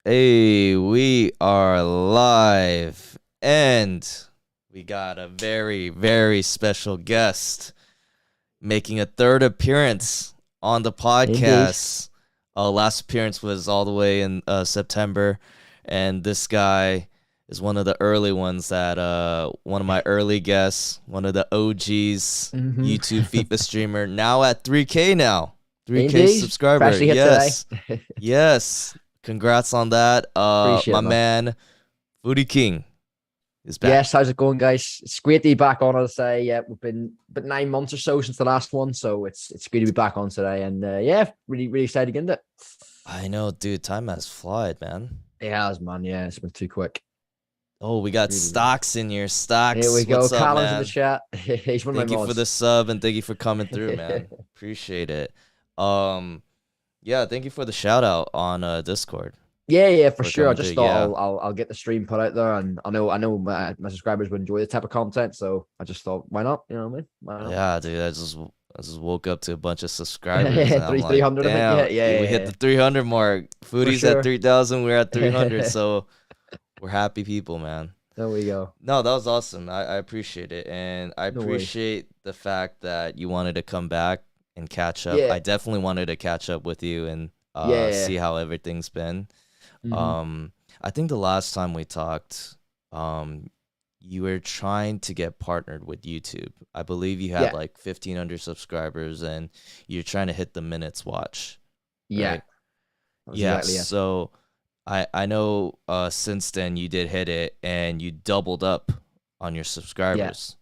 Hey, we are live and we got a very, very special guest making a third appearance on the Indeed. podcast. Last appearance was all the way in September, and this guy is one of the early ones one of my early guests, one of the OGs, hmm YouTube FIFA streamer, now at 3K now. 3K Indeed. subscriber. Freshly hit today. Yes. Yes. Congrats on that. Appreciate My it, man. man, Footyking is back. Yes, how's it going, guys? It's great to be back on. I'll say, yeah, we've been about 9 months or so since the last one, so it's good to be back on today, and yeah, really excited to get into it. I know, dude. Time has flied, man. It has, man. Yeah, it's been too quick. Oh, we got Really has. Stocks in here. Here we Stocks, go. what's up, Callum's in the man? chat. He's one of Thank my you for the mods. sub and thank you for coming through, man. Appreciate it. Um, yeah, thank you for the shout out on Discord Yeah, for for sure. I coming through. just thought Yeah, I'll get the stream put out there, and I know my subscribers would enjoy the type of content, so I just thought, why not? You know what I mean? Why not? yeah, dude. I just woke up to a bunch of subscribers and I'm Three like, hundred, I think. damn, Yeah, we hit the yeah, 300 mark. for Foodie's at sure. 3,000. We're at 300. So we're happy people, man. There we go. No, that was awesome. I appreciate it. And I No worries. appreciate the fact that you wanted to come back and catch up. Yeah, I definitely wanted to catch up with you and see yeah. how everything's been. hmm Um, I think the last time we talked, you were trying to get partnered with YouTube. I believe you had Yeah, like 1,500 subscribers and you're trying to hit the minutes watch, yeah. right? That was Yeah, exactly it. so I know since then you did hit it and you doubled up on your Yeah, subscribers. So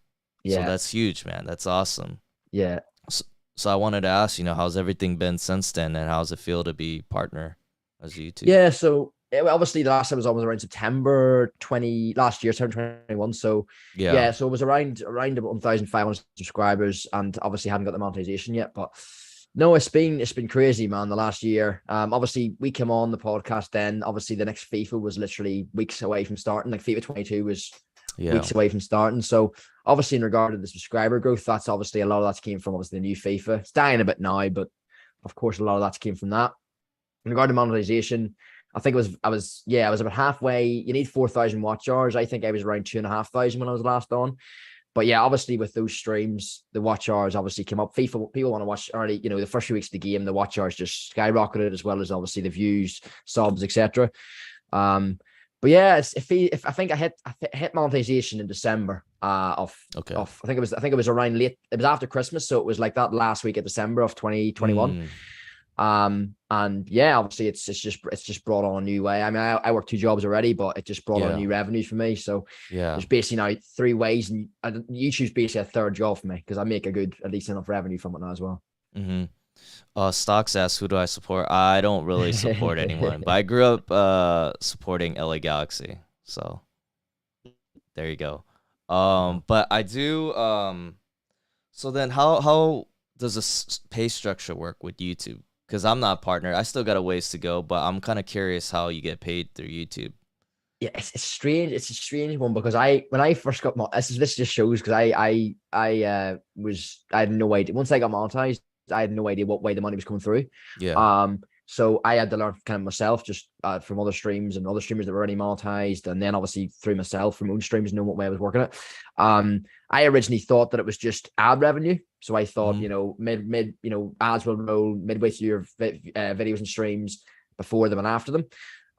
yeah, that's huge, man. That's awesome. yeah. So, so I wanted to ask, how's everything been since then and how's it feel to be partner as YouTube? Yeah, so well, obviously the last time was almost around September 20 last year, 2021. So Yeah. yeah, so it was around about 1,500 subscribers, and obviously hadn't got the monetization yet. But no, it's been crazy, man, the last year. Obviously we came on the podcast then. Obviously the next FIFA was literally weeks away from starting. Like FIFA 22 was Yeah. weeks away from starting. So obviously in regard to the subscriber growth, that's obviously a lot of that came from obviously the new FIFA. It's dying a bit now, but of course a lot of that came from that. In regard to monetization, I think I was about halfway. You need 4,000 watch hours. I think I was around 2,500 when I was last on. But yeah, obviously with those streams, the watch hours obviously came up. FIFA people want to watch early, the first few weeks of the game, the watch hours just skyrocketed, as well as obviously the views, subs, etc. Um, but yeah, if I think I hit monetization in December Okay. of I think it was around late. It was after Christmas, so it was like that last week of December of 2021. Mm, And yeah, obviously it's just brought on a new way. I mean, I work two jobs already, but it just brought on yeah. new revenue for me. So Yeah. there's basically now three ways, and YouTube's basically a third job for me because I make a decent enough revenue from it now as well. Mm-hmm. Stocks asks, who do I support? I don't really support anyone, but I grew up supporting LA Galaxy. So there you go. But I do so then how does this pay structure work with YouTube? Because I'm not partner. I still got a ways to go, but I'm kind of curious how you get paid through YouTube. Yeah, it's strange. It's a strange one because when I first got this just shows because I had no idea. Once I got monetized, I had no idea what way the money was coming through. Yeah. So I had to learn kind of myself, just from other streams and other streamers that were already monetized, and then obviously through myself from own streams, knowing what way I was working it. I originally thought that it was just ad revenue, so I thought Mm-hmm. mid ads will roll midway through your videos and streams before them and after them.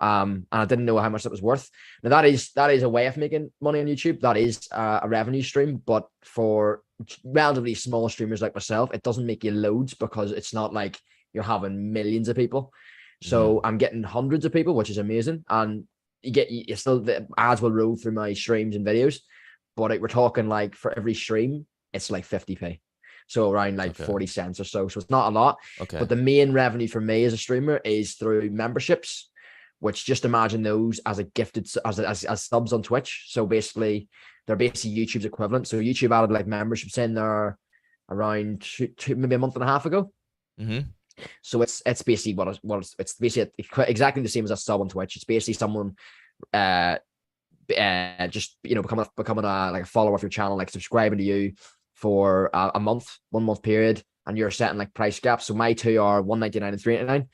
And I didn't know how much that was worth. Now that is a way of making money on YouTube. That is a revenue stream, but for relatively small streamers like myself, it doesn't make you loads because it's not like you're having millions of people. Mm-hmm. So I'm getting hundreds of people, which is amazing. And you still the ads will roll through my streams and videos, but we're talking like for every stream, it's like 50p. So around like Okay. 40 cents or so. So it's not a lot. Okay. But the main revenue for me as a streamer is through memberships, which just imagine those as a gifted as subs on Twitch. So basically, they're basically YouTube's equivalent. So YouTube added like memberships in there around maybe a month and a half ago. Mm-hmm. So it's basically it's basically exactly the same as a sub on Twitch. It's basically someone uh just becoming a like a follower of your channel, like subscribing to you for a month, 1 month period, and you're setting like price gaps. So my two are 199 and 399.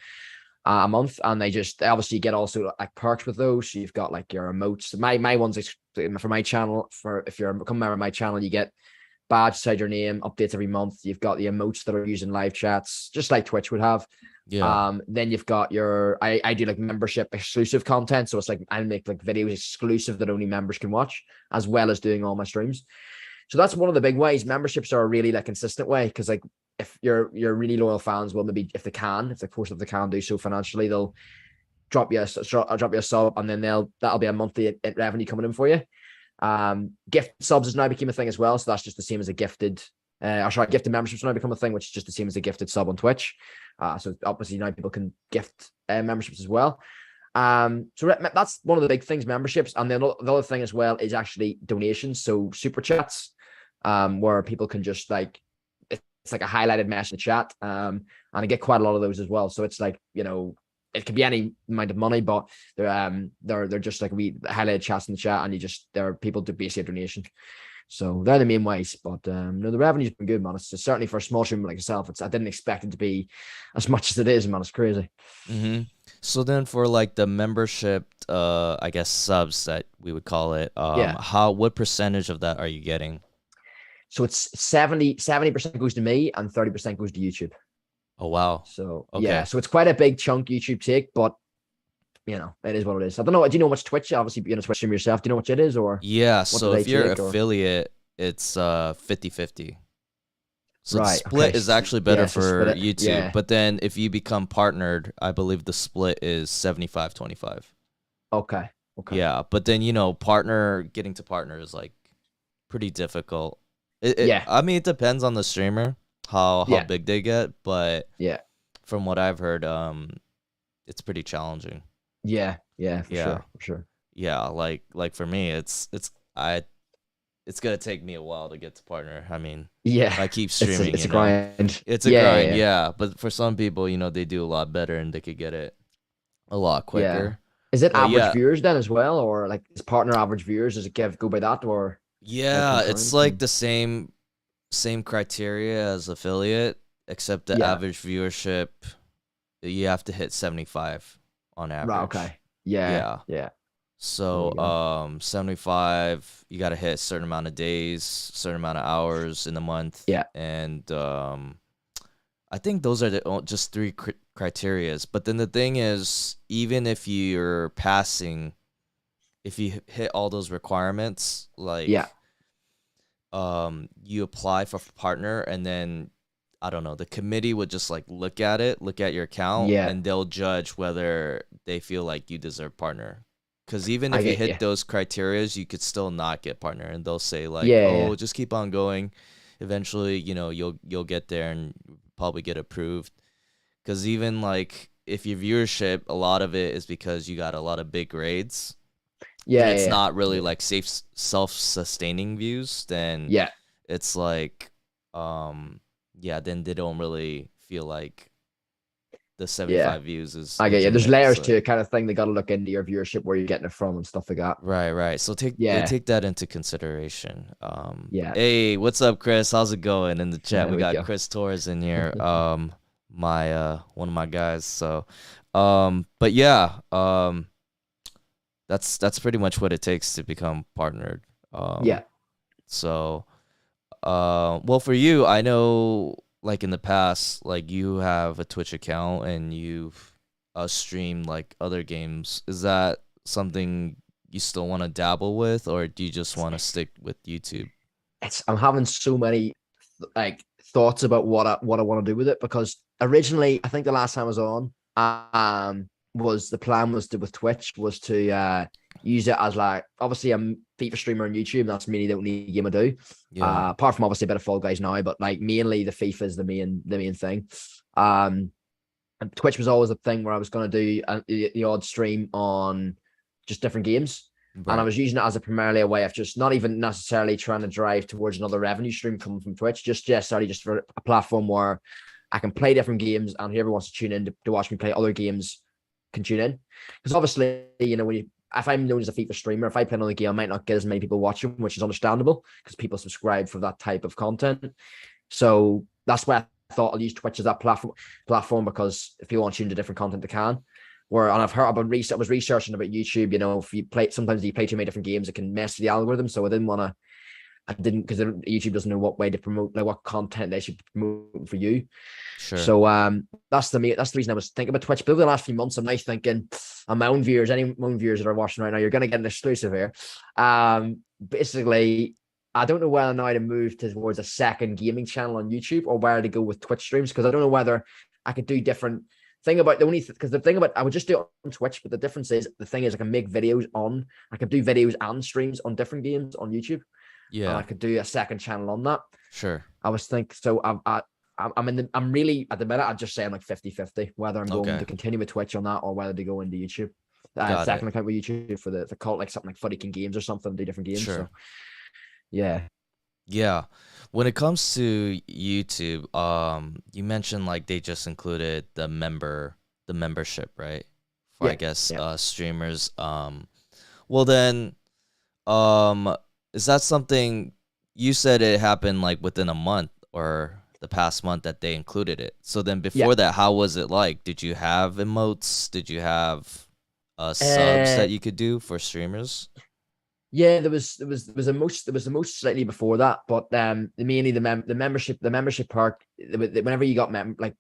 a month, and they obviously get also like perks with those. So you've got like your emotes. My ones for my channel, for if you're become a member of my channel, you get badge beside your name, updates every month. You've got the emotes that are used in live chats, just like Twitch would have. Yeah. Then you've got I do like membership exclusive content. So it's like I make like videos exclusive that only members can watch, as well as doing all my streams. So that's one of the big ways. Memberships are a really like consistent way, because like if your really loyal fans will, maybe if they can do so financially, they'll drop you a sub, and then that'll be a monthly revenue coming in for you. Gift subs has now become a thing as well. So that's just the same as a gifted gifted memberships now become a thing, which is just the same as a gifted sub on Twitch. So obviously now people can gift memberships as well. So that's one of the big things, memberships. And then the other thing as well is actually donations. So super chats, where people can just like, it's like a highlighted message in the chat. And I get quite a lot of those as well. So it's like, it could be any amount of money, but they're just like we highlighted chats in the chat, and there are people to basically a donation. So they're the main ways. But the revenue's been good, man. It's certainly for a small streamer like yourself. I didn't expect it to be as much as it is, man. It's crazy. Mm-hmm. So then for like the membership, I guess subs that we would call it, what percentage of that are you getting? So it's 70% goes to me and 30% goes to YouTube. Oh, wow. So okay. Yeah, so it's quite a big chunk YouTube take, but it is what it is. I don't know. Do you know much Twitch? Obviously, you're a Twitch streamer yourself. Do you know what it is, or? Yeah. So if you're affiliate, it's 50-50. So right, the split is actually better for YouTube. Yeah. But then if you become partnered, I believe the split is 75-25. Okay. Yeah, but then getting to partner is like pretty difficult. I mean, it depends on the streamer how big they get, but from what I've heard, it's pretty challenging. For sure. Yeah, like for me, it's gonna take me a while to get to partner. I mean, if I keep streaming, it's a grind. It's a grind, yeah. But for some people, they do a lot better and they could get it a lot quicker. Is it average viewers then as well, or like is partner average viewers? Does it go by that, or? Yeah, it's like the same criteria as affiliate, except the average viewership, you have to hit 75 on average. Right, okay. Yeah. So 75, you got to hit a certain amount of days, certain amount of hours in the month. Yeah. And I think those are just three criterias. But then the thing is, even if you hit all those requirements, like you apply for partner, and then I don't know, the committee would just like look at your account, and they'll judge whether they feel like you deserve partner. Because even if you hit those criterias, you could still not get partner, and they'll say like, just keep on going. Eventually, you'll get there and probably get approved. Because even like if your viewership, a lot of it is because you got a lot of big grades. It's not really like self-sustaining views. Then it's like, then they don't really feel like the 75 views is. I get you. There's layers to it, kind of thing. They got to look into your viewership, where you're getting it from, and stuff like that. Right. So they take that into consideration. Hey, what's up, Chris? How's it going in the chat? We got Chris Torres in here. My one of my guys. So, but that's pretty much what it takes to become partnered. So, well, for you, I know, like in the past, like you have a Twitch account and you've streamed like other games. Is that something you still want to dabble with, or do you just want to stick with YouTube? I'm having so many like thoughts about what I want to do with it, because originally, I think the last time I was on, the plan was with Twitch was to use it as like, obviously I'm FIFA streamer on YouTube, and that's mainly the only game I do. Apart from obviously a bit of Fall Guys now, but like mainly the FIFA is the main thing. And Twitch was always a thing where I was going to do the odd stream on just different games. Right. And I was using it as primarily a way of just not even necessarily trying to drive towards another revenue stream coming from Twitch, just for a platform where I can play different games, and whoever wants to tune in to watch me play other games can tune in. Because obviously, if I'm known as a FIFA streamer, if I play another game, I might not get as many people watching, which is understandable because people subscribe for that type of content. So that's why I thought I'll use Twitch as that platform because if you want to tune to different content, they can. Where and I've heard about I was researching about YouTube. You know, if you play sometimes you play too many different games, it can mess with the algorithm. So I didn't because YouTube doesn't know what way to promote, like what content they should promote for you. Sure. So that's the reason I was thinking about Twitch. But over the last few months, I'm now thinking, and my own viewers, any my own viewers that are watching right now, you're gonna get an exclusive here. Basically, I don't know whether now to move towards a second gaming channel on YouTube or where to go with Twitch streams, because I don't know whether I could do different thing about the only because the thing about I would just do it on Twitch, but the difference is the thing is I can make videos on I could do videos and streams on different games on YouTube. And I Yeah. could do a second channel on that. Sure. I was thinking so I'm really at the minute I'd just say I'm like 50-50 whether I'm going Okay. to continue with Twitch on that or whether to go into YouTube. Got Second it. account with YouTube for the cult like something like Footyking games or something, do different games. Sure. So yeah. Yeah. When it comes to YouTube, you mentioned like they just included the membership, right? For I Yeah. guess Yeah. streamers. Well then, um, is that something you said it happened like within a month or the past month that they included it? So then Yeah. before that, how was it like? Did you have emotes? Did you have subs Uh that you could do for streamers? Yeah, there was the most slightly before that, but mainly the membership part. Whenever you got like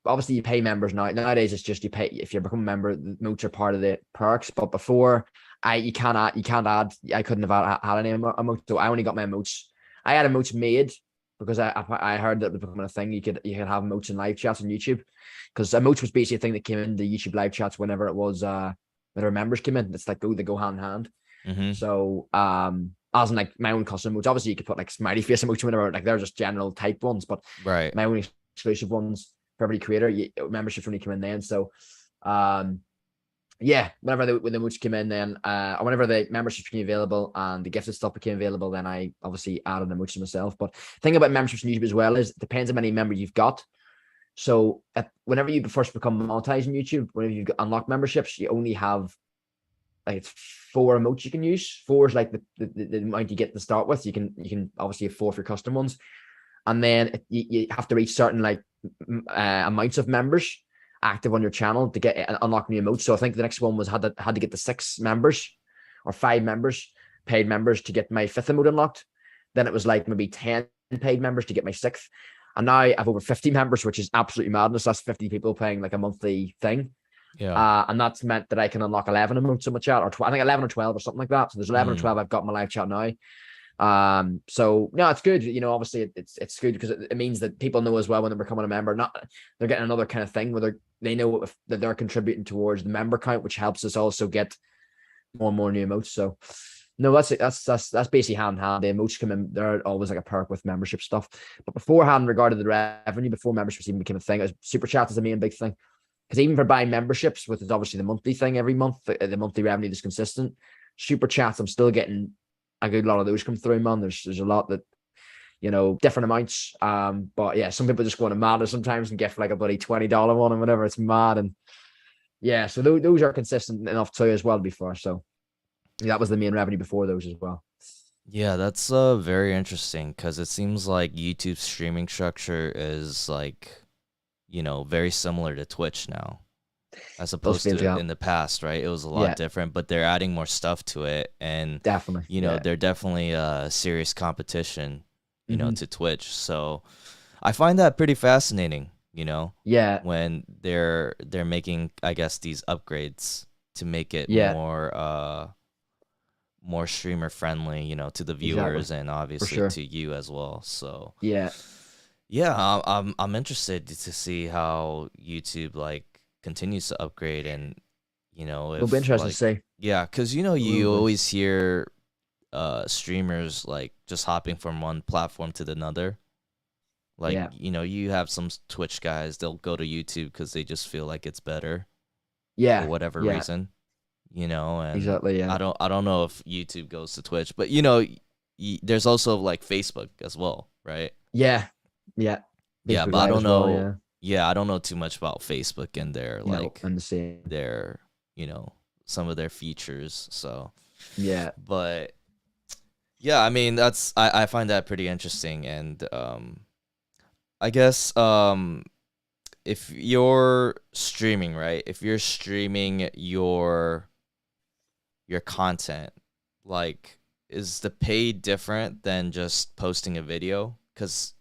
obviously you pay members now. Nowadays it's just you pay if you become a member. The emotes are part of the perks, but before you can't add. I couldn't have had any emotes, so I only got my emotes. I had emotes made because I heard that it was becoming a thing. You could have emotes in live chats on YouTube because emotes was basically a thing that came in the YouTube live chats whenever it was whenever members came in. It's like they go hand in hand. Mm-hmm. So as in like my own custom emotes, obviously you could put like smiley face emotes or whatever, like they're just general type ones, but Right. my own exclusive ones for every creator, memberships only come in then. So yeah, when the emotes came in then whenever the memberships became available and the gifted stuff became available, then I obviously added emotes to myself. But the thing about memberships on YouTube as well is it depends on how many members you've got. So whenever you first become monetized on YouTube, whenever you unlock memberships, you only have like it's 4 emotes you can use. 4 is like the amount you get to start with. You can obviously have 4 for your custom ones, and then you have to reach certain like amounts of members active on your channel to get unlock new emotes. So I think the next one was had to get the 6 members or 5 members, paid members to get my 5th emote unlocked. Then it was like maybe 10 paid members to get my 6th. And now I have over 50 members, which is absolutely madness. That's 50 people paying like a monthly thing. Yeah. And that's meant that I can unlock 11 emotes in my chat, or I think 11 or 12 or something like that. So there's 11 or Mm. 12 I've got in my live chat now. So no, it's good. You know, obviously it's good because it means that people know as well when they're becoming a member, not they're getting another kind of thing where they know that they're contributing towards the member count, which helps us also get more and more new emotes. So no, that's basically hand in hand. The emotes come in, they're always like a perk with membership stuff. But beforehand, regarding the revenue, before memberships even became a thing, it was super chat is the main big thing. Because even for buying memberships, which is obviously the monthly thing every month, the monthly revenue is consistent. Super chats, I'm still getting a good lot of those come through, man. There's a lot that, you know, different amounts. But yeah, some people just go on a madness sometimes and gift like a bloody $20 one and whatever. It's mad. And yeah, so those are consistent enough too as well before. So yeah, that was the main revenue before those as well. Yeah, that's very interesting because it seems like YouTube's streaming structure is like, very similar to Twitch now, as Those opposed feels, to yeah. in the past, right? It was a lot Yeah, different, but they're adding more stuff to it, and definitely. Yeah. they're definitely a serious competition, Hmm. to Twitch. So I find that pretty fascinating, Yeah. when they're making, I guess, these upgrades to make it Yeah. more streamer friendly, to the Exactly. viewers and For obviously sure. to you as well. So Yeah. yeah, I'm interested to see how YouTube like continues to upgrade and It'll be if interesting to like see. yeah, because It will you be. always hear streamers like just hopping from one platform to another. Like Yeah. you have some Twitch guys, they'll go to YouTube because they just feel like it's better for Yeah. whatever Yeah. reason, and Exactly. Yeah. I don't know if YouTube goes to Twitch, but there's also like Facebook as well, right? Yeah. Yeah. Yeah, Facebook but I Live don't as well. know. Yeah. Yeah, I don't know too much about Facebook and their No, like I'm the same. their some of their features. So, Yeah. but yeah, I mean I find that pretty interesting, and I guess if you're streaming, right? If you're streaming your content, like is the pay different than just posting a video? Because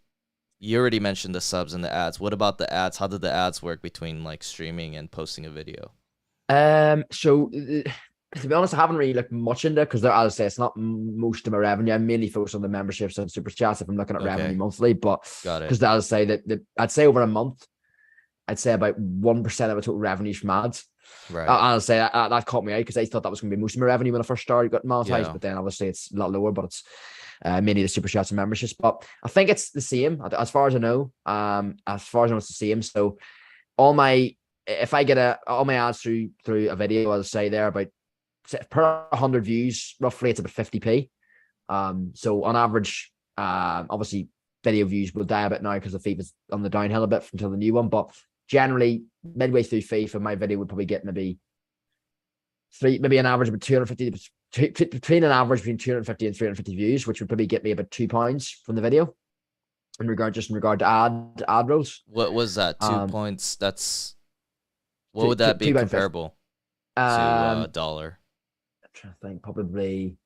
you already mentioned the subs and the ads. What about the ads? How did the ads work between like streaming and posting a video? So to be honest, I haven't really looked much into it because, as I say, it's not most of my revenue. I mainly focus on the memberships and super chats if I'm looking at revenue Okay, monthly. But got it. because, as I say, that I'd say over a month, I'd say about 1% of the total revenue from ads. Right. I'll say that caught me out because I thought that was going to be most of my revenue when I first started got monetized, Yeah. but then obviously it's a lot lower, but it's mainly the super chats and memberships. But I think it's the same as far as I know. As far as I know, it's the same. So all my if I get all my ads through a video, I'll say there about per 100 views, roughly it's about 50p. So on average, obviously video views will die a bit now because the FIFA's on the downhill a bit until the new one, but generally midway through FIFA, my video would probably get maybe an average of 250 between an average between 250 and 350 views, which would probably get me about £2 from the video in regard to ad rolls. What was that? Two Um, points. That's what two, would two, that be two by fifth. comparable to Um, dollar? I'm trying to think, probably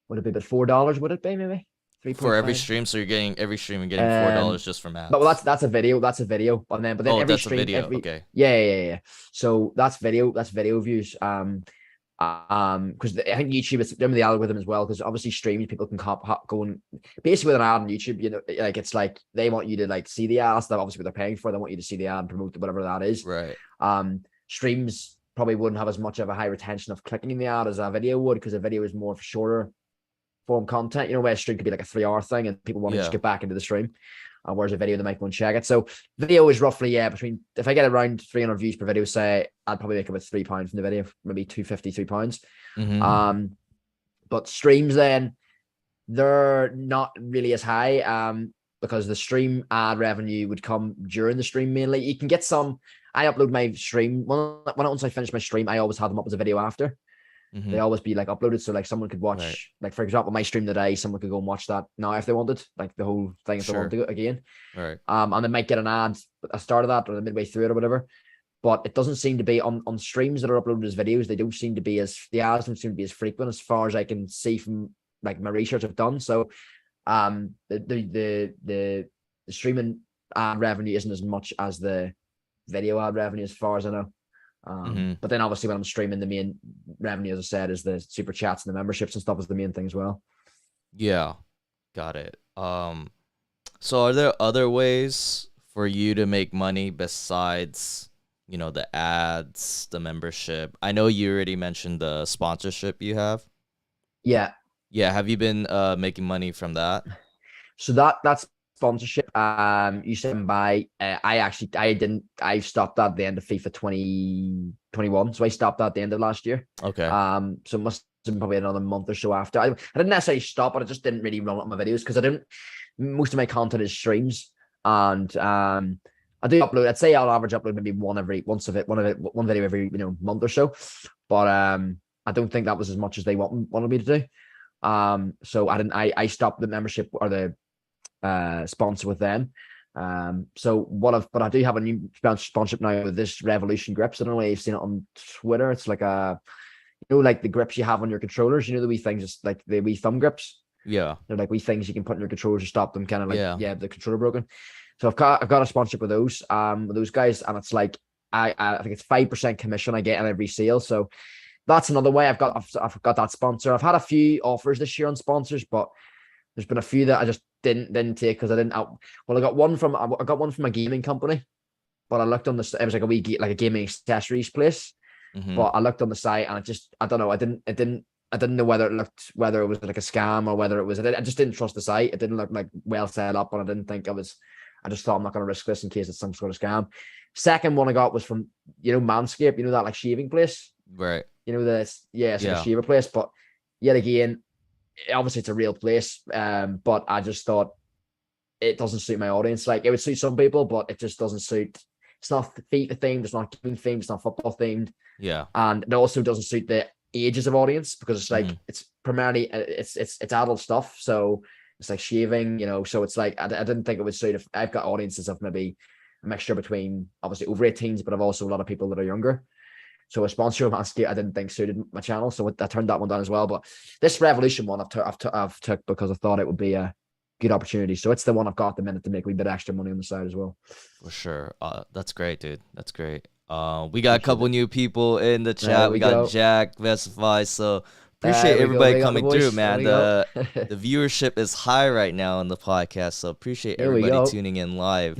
would it be about $4? Would it be maybe For every 3.5? stream, so you're getting every stream and getting Um, $4 just from but well, ads. that's a video. That's a video. But then Oh, every that's a stream, video. Okay. yeah. So that's video. That's video views. Because I think YouTube is doing the algorithm as well. Because obviously streams, people can go and basically with an ad on YouTube, like it's like they want you to like see the ads. That obviously what they're paying for. They want you to see the ad and promote whatever that is. Right. Streams probably wouldn't have as much of a high retention of clicking in the ad as a video would, because a video is more of shorter form content. Where a stream could be like a 3 hour thing and people want to just Yeah. get back into the stream. Whereas a video, they might go and check it. So video is roughly, between, if I get around 300 views per video, say, I'd probably make about £3 from the video, maybe £2.50, Mm-hmm. £3. But streams then, they're not really as high because the stream ad revenue would come during the stream mainly. You can get some, I upload my stream, once I finish my stream, I always have them up as a video after. Mm-hmm. They always be like uploaded, so like someone could watch, Right. like for example, my stream today, someone could go and watch that now if they wanted, like the whole thing if they Sure. wanted to again. Right. And they might get an ad at the start of that or the midway through it or whatever. But it doesn't seem to be on streams that are uploaded as videos. They don't seem to be the ads don't seem to be as frequent as far as I can see from like my research I've done. So the streaming ad revenue isn't as much as the video ad revenue as far as I know. Mm-hmm. But then obviously when I'm streaming, the main revenue, as I said, is the super chats and the memberships and stuff is the main thing as well. Yeah. Got it. So are there other ways for you to make money besides, the ads, the membership? I know you already mentioned the sponsorship you have. Yeah. Yeah, have you been making money from that? So that's sponsorship. You said buy. I stopped that at the end of FIFA 2021. So I stopped that at the end of last year. Okay. So it must have been probably another month or so after. I didn't necessarily stop, but I just didn't really run up my videos because I didn't. Most of my content is streams, and I do upload. I'd say I'll average upload maybe one video every month or so. But I don't think that was as much as they wanted me to do. So I stopped the membership or the sponsor with them. But I do have a new sponsorship now with this Revolution grips. I don't know if you've seen it on Twitter. It's like like the grips you have on your controllers, the wee things, just like the wee thumb grips. Yeah. They're like wee things you can put in your controllers to stop them kind of like, Yeah. the controller broken. So I've got a sponsorship with those guys, and it's like I think it's 5% commission I get on every sale. So that's another way I've got that sponsor. I've had a few offers this year on sponsors, but there's been a few that I just didn't take because I didn't. I got one from a gaming company, but I looked on it was like a gaming accessories place. Mm-hmm. But I looked on the site and I don't know. I didn't know whether it was like a scam or whether it was. I just didn't trust the site. It didn't look like well set up, and I didn't think I just thought I'm not going to risk this in case it's some sort of scam. Second one I got was from Manscaped. That like shaving place. Right. It's like a shaver place, but yet again, obviously it's a real place. But I just thought it doesn't suit my audience. Like it would suit some people, but it just doesn't suit. It's not FIFA themed. It's not gaming themed. It's not football themed. Yeah. And it also doesn't suit the ages of audience because it's like it's primarily it's adult stuff. So It's like shaving, so it's like, I didn't think it would suit. If I've got audiences of maybe a mixture between obviously over 18s, but I've also a lot of people that are younger. So a sponsor Manscaped, I didn't think suited my channel, so I turned that one down as well. But this Revolution one I've took because I thought it would be a good opportunity. So it's the one I've got at the minute to make a wee bit extra money on the side as well. For sure. That's great, dude. That's great. We got a couple new people in the chat. There We we got go. Jack, Vesify. So appreciate There we go. everybody We got the coming voice. through, man. There we The go. viewership is high right now on the podcast. So appreciate There we everybody go. tuning in live.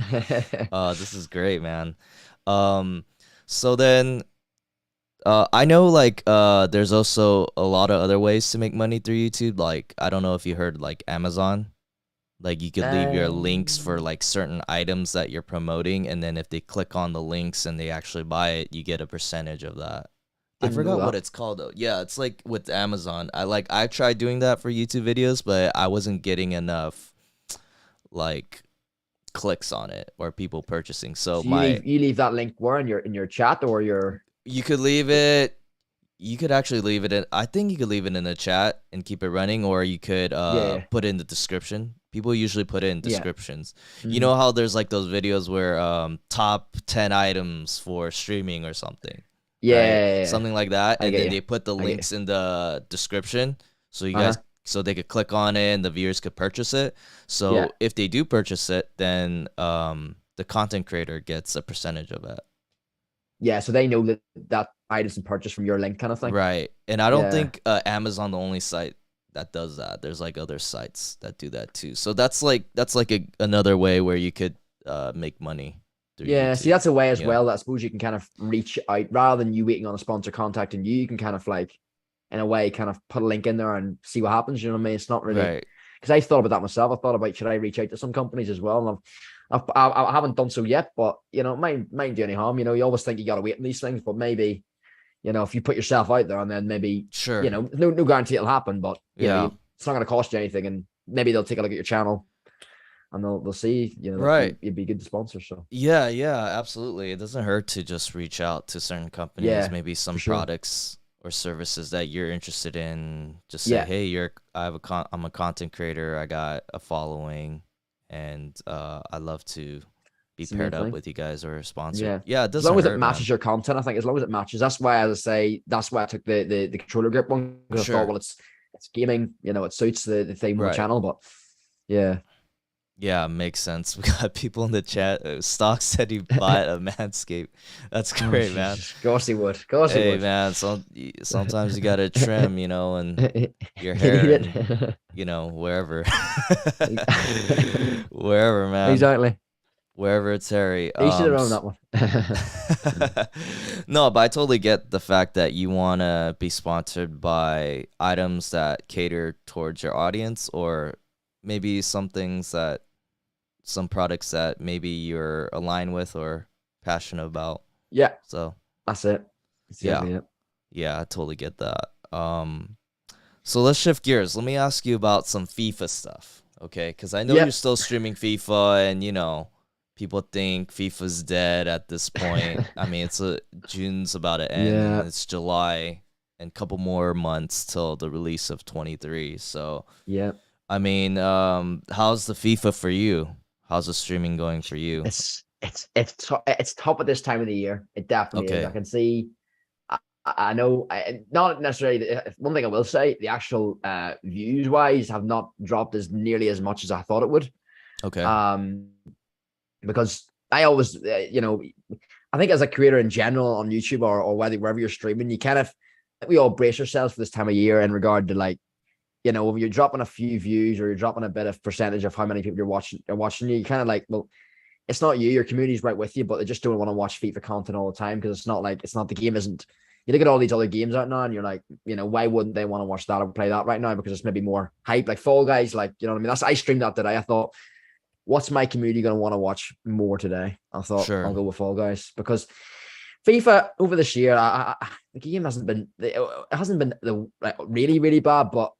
This is great, man. So then I know like there's also a lot of other ways to make money through YouTube. Like I don't know if you heard like Amazon. Like you could leave your links for like certain items that you're promoting, and then if they click on the links and they actually buy it, you get a percentage of that. I Didn't know forgot what that. it's called though. Yeah, it's like with Amazon. I tried doing that for YouTube videos, but I wasn't getting enough like clicks on it or people purchasing. So So my you leave that link where in your chat or your you could leave it. You could actually leave it in. I think you could leave it in the chat and keep it running, or you could yeah put it in the description. People usually put it in yeah. descriptions. You Mhm. know how there's like those videos where top 10 items for streaming or something, right? Yeah. Something like that, I and get then you. they put the I get you. links in the description, so you Uh-huh. guys so they could click on it and the viewers could purchase it. Yeah. So if they do purchase it, then the content creator gets a percentage of it. Yeah. So they know that item's been purchased from your link kind of thing. Right. And I don't Yeah. think Amazon the only site that does that. There's like other sites that do that too. So that's like another way where you could make money through Yeah. See, YouTube. that's a way as Yeah. well that I suppose you can kind of reach out rather than you waiting on a sponsor contacting you. You can kind of like, in a way, kind of put a link in there and see what happens. You know what I mean? It's not really Right. because I thought about that myself. I thought about should I reach out to some companies as well, and I haven't done so yet. But it might do any harm. You always think you got to wait on these things, but maybe if you put yourself out there and then maybe Sure. no guarantee it'll happen, but Yeah. it's not going to cost you anything, and maybe they'll take a look at your channel and they'll see that Right. you'd be good to sponsor. So Yeah, absolutely. It doesn't hurt to just reach out to certain companies, yeah, maybe some sure. products or services that you're interested in. Just say, Yeah. hey, I'm a content creator. I got a following, and I'd love to be It's the paired main up thing. with you guys or sponsored. Yeah. Yeah, it As doesn't long as hurt, it man. matches your content, I think as long as it matches, that's why I took the controller grip one because I Sure. thought, well, it's gaming, it suits the theme of Right. the channel, but yeah. Yeah, makes sense. We got people in the chat. Stock said he bought a Manscaped. That's great, man. Of course he would. Of course he Hey, would. man. Sometimes you gotta trim, and your You hair, need and it. wherever, wherever, man, Exactly. wherever it's hairy. You should have known that one. No, but I totally get the fact that you wanna be sponsored by items that cater towards your audience, or maybe some products that maybe you're aligned with or passionate about. Yeah, So that's it. Yeah. Exactly it. yeah, I totally get that. So let's shift gears. Let me ask you about some FIFA stuff, okay? Because I know Yep. you're still streaming FIFA, and people think FIFA's dead at this point. I mean, June's about to end, Yeah. and it's July, and a couple more months till the release of 23. So Yeah. I mean, how's the FIFA for you? How's the streaming going for you? It's top at this time of the year. It definitely is. Okay. I can see. I know. Not necessarily. One thing I will say: the actual views wise have not dropped as nearly as much as I thought it would. Okay. Because I always, I think as a creator in general on YouTube or wherever you're streaming, you kind of, we all brace ourselves for this time of year in regard to like, when you're dropping a few views or you're dropping a bit of percentage of how many people are watching you, kind of like, well, it's not you, your community's right with you, but they just don't want to watch FIFA content all the time because it's not the game isn't. You look at all these other games out now and you're like, why wouldn't they want to watch that or play that right now? Because it's maybe more hype, like Fall Guys, like, you know what I mean? I streamed that today. I thought, what's my community going to want to watch more today? I thought Sure. I'll go with Fall Guys because FIFA over this year, the game hasn't been really, really bad, but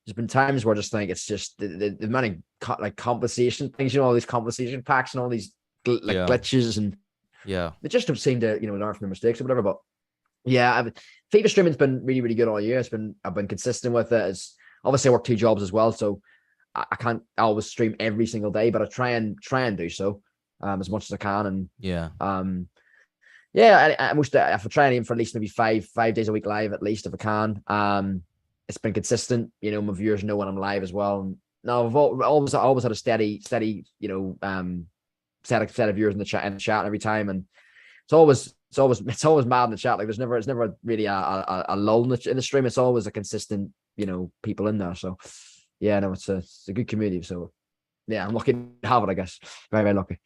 there's been times where I just think it's just the amount of like compensation things, all these compensation packs and all these glitches, and they just don't seem to learn from their mistakes or whatever. But yeah, FIFA streaming's been really, really good all year. I've been consistent with it. It's obviously I work 2 jobs as well, so I can't always stream every single day, but I try and do so as much as I can. And Yeah. yeah, I must if I try and aim for at least maybe five days a week live at least if I can. It's been consistent. My viewers know when I'm live as well. And no, I've always had a steady, set of viewers in the chat every time, and it's always mad in the chat. Like it's never really a lull in the stream. It's always a consistent, people in there. So yeah, no, it's a good community. So yeah, I'm lucky to have it, I guess. Very, very lucky.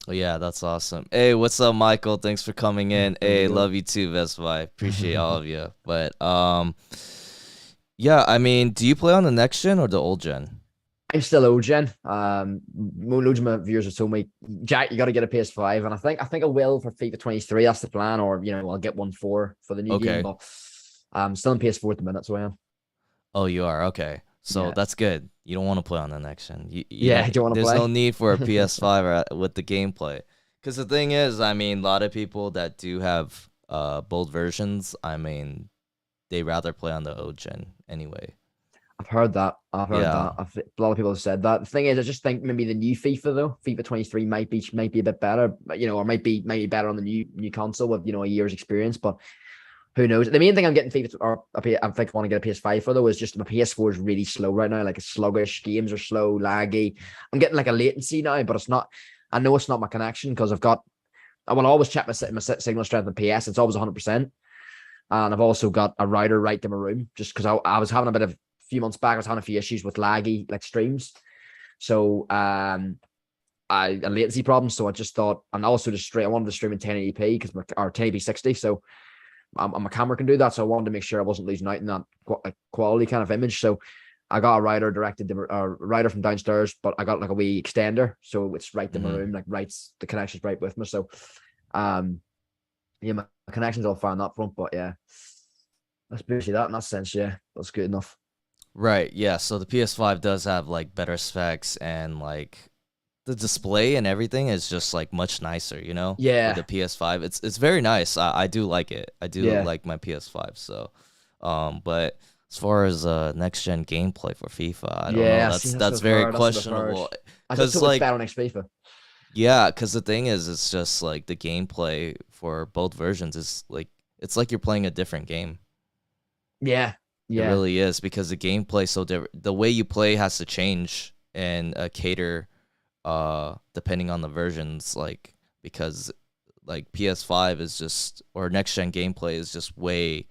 Oh, yeah, that's awesome. Hey, what's up, Michael? Thanks for coming in. Hey, love you too, Best Buy. Appreciate all of you. But yeah, I mean, do you play on the next gen or the old gen? I'm still old gen. Loads of my viewers have told me, Jack, you got to get a PS5, and I think I will for FIFA 23. That's the plan, or I'll get one for the new game. But I'm still in PS4 at the minute, so I am. Oh, you are? Okay. So Yeah. that's good. You don't want to play on the next gen. You don't want to there's play. no need for a PS5 with the gameplay. Because the thing is, I mean, a lot of people that do have both versions, I mean, they rather play on the old gen anyway. I've heard that. A lot of people have said that. The thing is, I just think maybe the new FIFA though, FIFA 23 might be a bit better, or might be better on the new console with a year's experience. But who knows? The main thing I'm getting FIFA I think I want to get a PS5 for though is just my PS4 is really slow right now. Like it's sluggish, games are slow, laggy. I'm getting like a latency now, but it's not. I know it's not my connection because I will always check my signal strength on PS. It's always 100%. And I've also got a router right in my room just because I was having a few months back, I was having a few issues with laggy like streams. So a latency problem. So I just thought, and also I wanted to stream in 1080p or 1080p 60. So my camera can do that. So I wanted to make sure I wasn't losing out in that quality kind of image. So I got a router router from downstairs, but I got like a wee extender. So it's right in my room, like the connection's right with me. So yeah, my connection's all fine on that front, but yeah, that's basically that in that sense. Yeah, that's good enough. Right, yeah. So the PS5 does have like better specs, and like the display and everything is just like much nicer, Yeah. With the PS5. It's very nice. I do like it. I do like my PS5. So but as far as next gen gameplay for FIFA, I don't know. That's very questionable. I just hope it's better next FIFA. Yeah, because the thing is, it's just like the gameplay for both versions is like it's like you're playing a different game. Yeah. It really is, because the gameplay so the way you play has to change and cater depending on the versions, like because like PS5 is just, or next gen gameplay is just way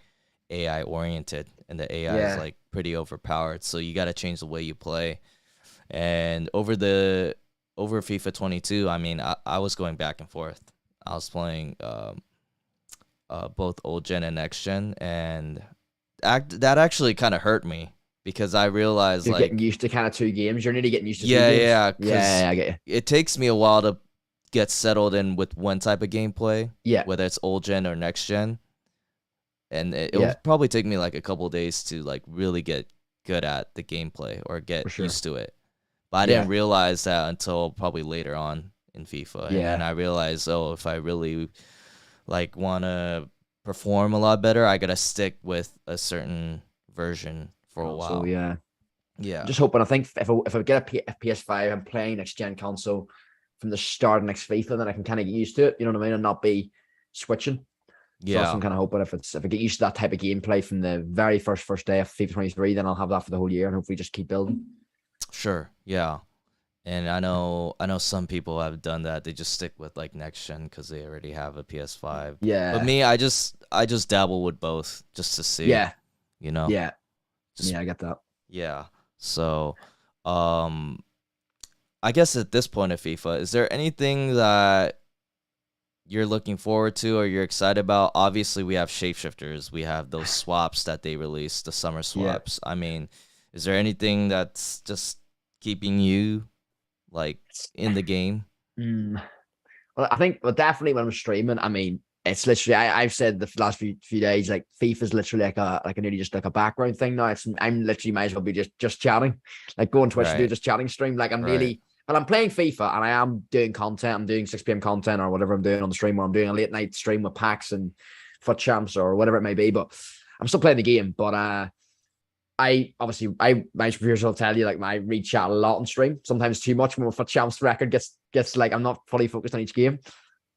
AI oriented, and the AI is like pretty overpowered, so you got to change the way you play. And over FIFA 22, I mean, I was going back and forth. I was playing both old gen and next gen, and that actually kind of hurt me because I realized you're getting used to kind of two games. You're nearly getting used to yeah, two games. Yeah, I get you. It takes me a while to get settled in with one type of gameplay, whether it's old gen or next gen, and it will probably take me like a couple days to like really get good at the gameplay or get used to it. But I didn't realize that until probably later on in FIFA, and I realized, if I really like want to perform a lot better, I gotta stick with a certain version for a while. So yeah. I'm just hoping. I think if I get a PS5, I'm playing next gen console from the start of next FIFA, then I can kind of get used to it. You know what I mean, and not be switching. So I'm kind of hoping if I get used to that type of gameplay from the very first day of FIFA 23, then I'll have that for the whole year, and hopefully just keep building. Sure. Yeah. And I know some people have done that. They just stick with like next gen because they already have a PS5. Yeah. But me, I just dabble with both just to see. Yeah. Yeah, I get that. Yeah. So, I guess at this point of FIFA, is there anything that you're looking forward to or you're excited about? Obviously, we have shapeshifters. We have those swaps that they released, the summer swaps. I mean, is there anything that's just keeping you like in the game? Well, I think, definitely when I'm streaming, I mean, it's literally, I've said the last few days, like FIFA's literally like a nearly just like a background thing now. I'm literally might as well be just chatting, like go on Twitch and do just chatting stream. Like I'm really, and I'm playing FIFA and I am doing content. I'm doing 6 p.m. content or whatever I'm doing on the stream, or I'm doing a late night stream with packs and foot champs or whatever it may be. But I'm still playing the game. But my viewers will tell you like I read chat a lot on stream, sometimes too much when my champs record gets like I'm not fully focused on each game.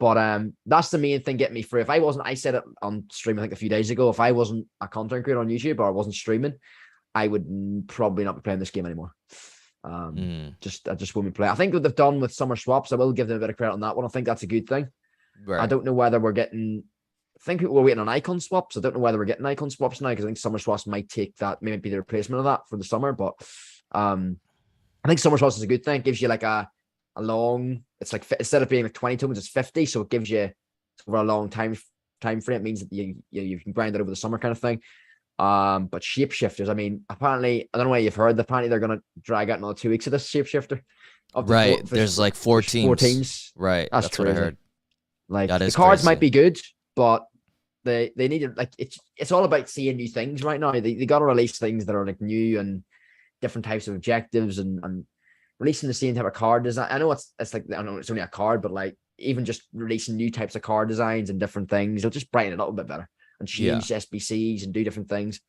But that's the main thing getting me through. If I wasn't, I said it on stream I think a few days ago, if I wasn't a content creator on YouTube or I wasn't streaming, I would probably not be playing this game anymore. I just wouldn't play. I think what they've done with summer swaps, I will give them a bit of credit on that one. I think that's a good thing. I Right. don't know whether we're getting. I think we're waiting on icon swaps. I don't know whether we're getting icon swaps now because I think summer swaps might take that, maybe be the replacement of that for the summer. But I think summer swaps is a good thing. It gives you like a long. It's like instead of being like 20 tokens, it's 50. So it gives you over a long time frame. It means that you can grind it over the summer kind of thing. But shapeshifters, I mean, apparently, I don't know where you've heard. Apparently, they're gonna drag out another 2 weeks of this shapeshifter. Right. There's like four teams. 4 teams. Right. That's what I crazy. heard. Like That the is cards crazy. might be good, but they need to like it's all about seeing new things right now. They got to release things that are like new and different types of objectives and releasing the same type of card design. I know it's like I know it's only a card, but like even just releasing new types of card designs and different things, it'll just brighten it up a bit better and change SBCs and do different things.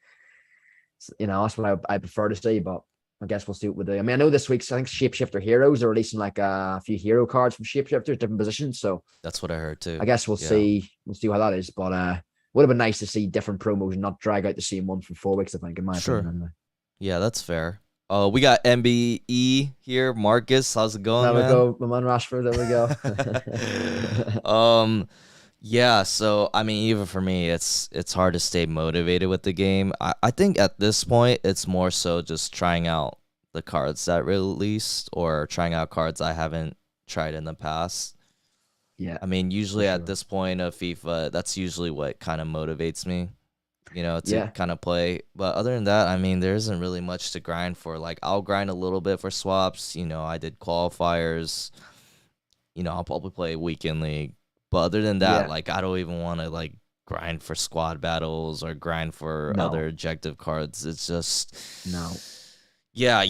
So, that's what I prefer to see, but I guess we'll see what we do. I mean, I know this week's I think Shapeshifter Heroes are releasing like a few hero cards from Shapeshifters, different positions. So That's what I heard too. I guess we'll see how that is. But would have been nice to see different promos and not drag out the same one for 4 weeks, I think, in my opinion. Anyway. Yeah, that's fair. We got MBE here. Marcus, how's it going, there man? There we go, my man Rashford. There we go. Yeah, so I mean, even for me, it's hard to stay motivated with the game. I think at this point, it's more so just trying out the cards that released or trying out cards I haven't tried in the past. Yeah. I mean, usually at this point of FIFA, that's usually what kind of motivates me, to kind of play. But other than that, I mean, there isn't really much to grind for. Like, I'll grind a little bit for swaps. I did qualifiers. I'll probably play weekend league. But other than that, like, I don't even want to, like, grind for squad battles or grind for other objective cards. It's just... No. Yeah, I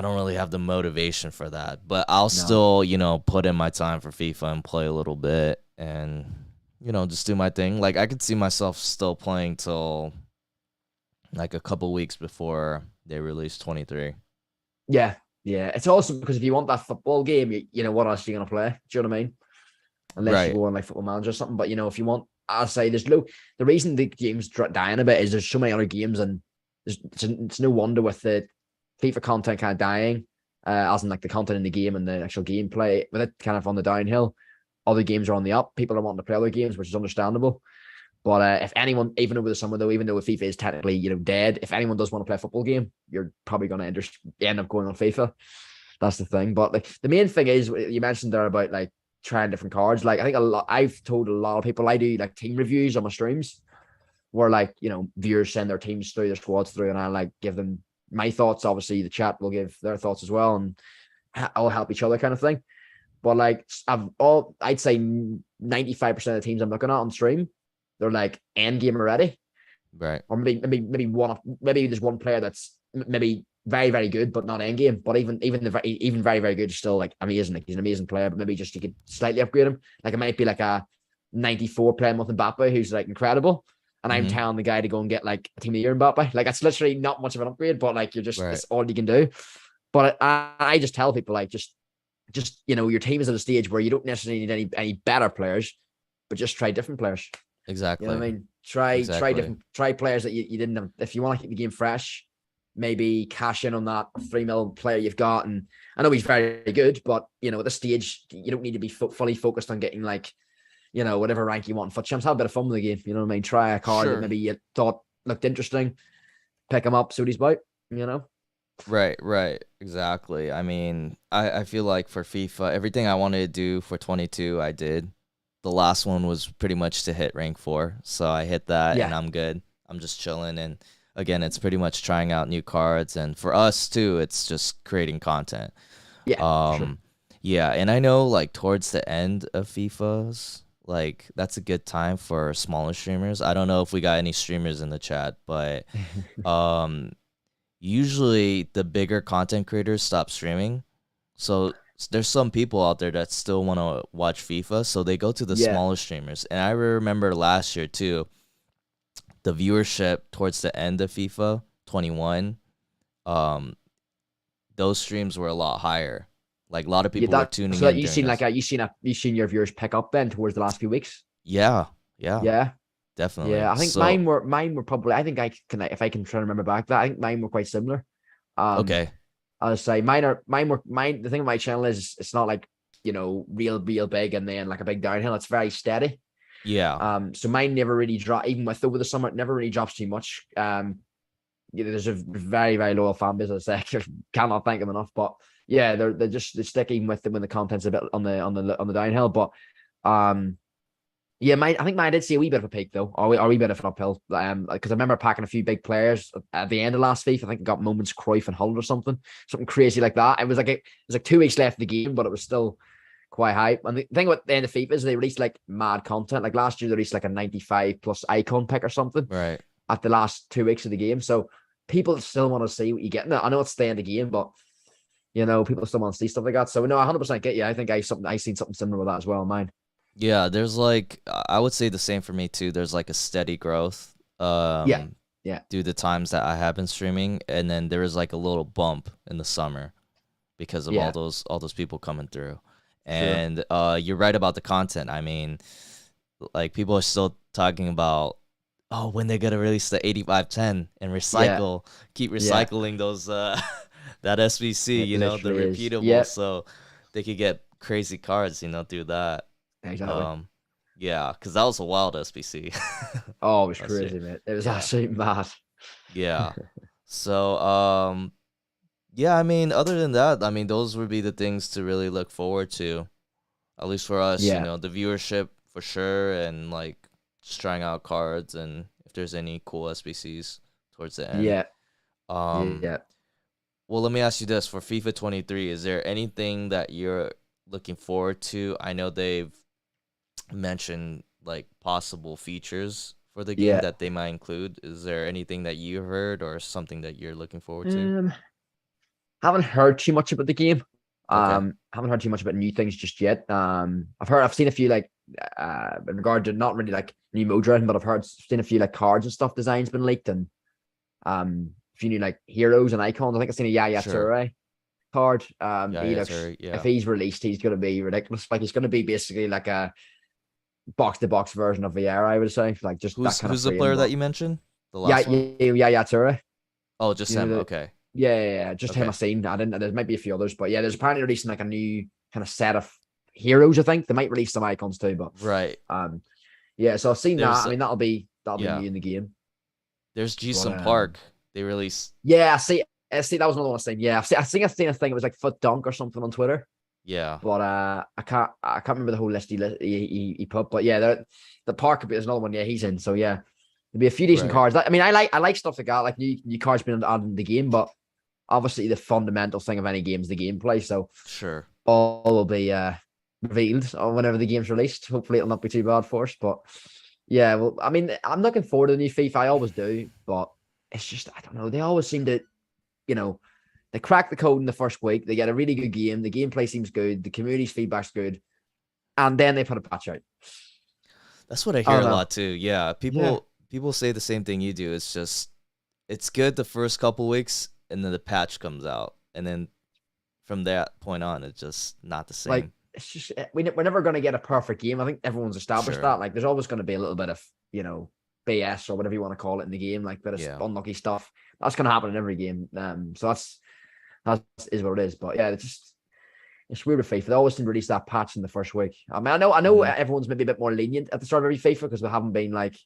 don't really have the motivation for that. But I'll still, put in my time for FIFA and play a little bit and, just do my thing. Like, I could see myself still playing till, like, a couple weeks before they release 23. Yeah. It's also because if you want that football game, what else are you going to play? Do you know what I mean? Unless you go on like Football Manager or something. But if you want, I'll say the reason the game's dying a bit is there's so many other games, and it's no wonder with the FIFA content kind of dying, as in like the content in the game and the actual gameplay with it kind of on the downhill. Other games are on the up. People are wanting to play other games, which is understandable. But if anyone, even over the summer though, even though FIFA is technically dead, if anyone does want to play a football game, you're probably going to end up going on FIFA. That's the thing. But like the main thing is you mentioned there about like trying different cards. Like I think I've told a lot of people I do like team reviews on my streams where like, viewers send their teams through, their squads through, and I like give them my thoughts. Obviously the chat will give their thoughts as well, and I'll help each other kind of thing. But like I'd say 95% of the teams I'm looking at on stream, they're like end game already. Right. Or maybe there's one player that's maybe very, very good, but not end game. But even very, very good is still like amazing. Like he's an amazing player, but maybe just you could slightly upgrade him. Like it might be like a 94 playing with Mbappe who's like incredible. And I'm telling the guy to go and get like a team of the year Mbappe. Like it's literally not much of an upgrade, but like you're just it's all you can do. But I just tell people like just your team is at a stage where you don't necessarily need any better players, but just try different players. Exactly. You know what I mean? Try players that you didn't have. If you want to keep the game fresh, maybe cash in on that 3 mil player you've got. And I know he's very good, but at this stage, you don't need to be fully focused on getting like, whatever rank you want in FUT Champs. Have a bit of fun with the game. You know what I mean? Try a card that maybe you thought looked interesting, pick him up, see what he's about. Right, exactly. I mean, I feel like for FIFA, everything I wanted to do for 22, I did. The last one was pretty much to hit rank 4, so I hit that and I'm good. I'm just chilling, and again, it's pretty much trying out new cards, and for us too, it's just creating content. Yeah, and I know like towards the end of FIFA's, like that's a good time for smaller streamers. I don't know if we got any streamers in the chat, but usually the bigger content creators stop streaming. So there's some people out there that still want to watch FIFA, so they go to the smaller streamers. And I remember last year too, the viewership towards the end of FIFA 21, um, those streams were a lot higher. Like a lot of Yeah, people were that tuning so that in you've during seen like those. you've seen your viewers pick up then towards the last few weeks. Yeah, yeah, Yeah. definitely. Yeah, I think So mine were probably. I think I can if I can try to remember back that I think mine were quite similar. Um, okay, I'll say mine. The thing with my channel is it's not like real big and then like a big downhill. It's very steady. yeah, So mine never really drop. Even with over the summer, it never really drops too much. There's a very very loyal fan base. As I say, cannot thank them enough. But yeah, they stick even with them when the content's a bit on the downhill. But um. Yeah, I think mine did see a wee bit of a peak though, or a wee bit of an uphill. Because I remember packing a few big players at the end of last FIFA. I think I got moments Cruyff and Hull or something crazy like that. It was like 2 weeks left of the game, but it was still quite hype. And the thing about the end of FIFA is they released like mad content. Like last year, they released like a 95 plus icon pick or something right. at the last 2 weeks of the game. So people still want to see what you get. Now, I know it's the end of the game, but people still want to see stuff like that. So no, I 100% get you. I think I seen something similar with that as well in mine. Yeah, there's like I would say the same for me too. There's like a steady growth Yeah, yeah, due to times that I have been streaming, and then there is like a little bump in the summer because of yeah, all those people coming through. sure. And you're right about the content. I mean, like people are still talking about, oh, when they're gonna release the 8510 and Yeah, keep yeah. recycling those that SBC, It the literally is. repeatable, Yeah, so they could get crazy cards, through that. exactly. Um, yeah, because that was a wild SBC Oh, it was last year. crazy, mate. It was Yeah, absolutely mad. yeah. So, yeah, I mean, other than that, I mean, those would be the things to really look forward to, at least for us, Yeah, the viewership for sure, and like just trying out cards and if there's any cool SBCs towards the end. yeah, Um, yeah. well, let me ask you this: for FIFA 23, is there anything that you're looking forward to? I know they've mentioned like possible features for the game Yeah. that they might include. Is there anything that you heard or something that you're looking forward to? Um, haven't heard too much about the game. Okay, Haven't heard too much about new things just yet. I've seen a few like in regard to not really like new mode dressing, but seen a few like cards and stuff designs been leaked and a few new like heroes and icons. I think I've seen a Yaya sure. Toure card. Yeah, He yeah, looks sorry. if Yeah. he's released, he's gonna be ridiculous. Like he's gonna be basically like a box to box version of Vieira, I would say, like just that kind of Who's the frame. player that But you mentioned? The yeah, last one? yeah, Toure. Oh, just You know him. the Okay. yeah, just him. Okay. I seen. I didn't. There might be a few others, but yeah, there's apparently releasing like a new kind of set of heroes. I think they might release some icons too, but Right. yeah. So I've seen that. There's I mean, that'll be yeah. new in the game. There's But Jisung Park. They released yeah, I see. I see. That was another one I've seen. Yeah, I've seen a thing. It was like foot dunk or something on Twitter. yeah. But I can't remember the whole list he put. But yeah, the park is another one. Yeah, he's in. So yeah, there'll be a few decent Right. cards. I mean, I like stuff like that, like new cards being added in the game. But obviously, the fundamental thing of any game is the gameplay. So Sure. all will be revealed on whenever the game's released. Hopefully, it'll not be too bad for us. But yeah, well, I mean, I'm looking forward to the new FIFA. I always do, but it's just I don't know. They always seem to, you know, they crack the code in the first week. They get a really good game. The gameplay seems good. The community's feedback's good, and then they put a patch out. That's what I I hear don't a know. lot too. Yeah. Yeah, People say the same thing you do. It's just it's good the first couple weeks and then the patch comes out. And then from that point on it's just not the like same. it's just we're never going to get a perfect game. I think everyone's established Sure. that. Like, there's always going to be a little bit of BS or whatever you want to call it in the game, like bit of Yeah. unlucky stuff. That's going to happen in every game. So that is what it is. But yeah, it's weird with FIFA. They always seem to release that patch in the first week. I mean, I know Hmm. everyone's maybe a bit more lenient at the start of every FIFA because we haven't been like,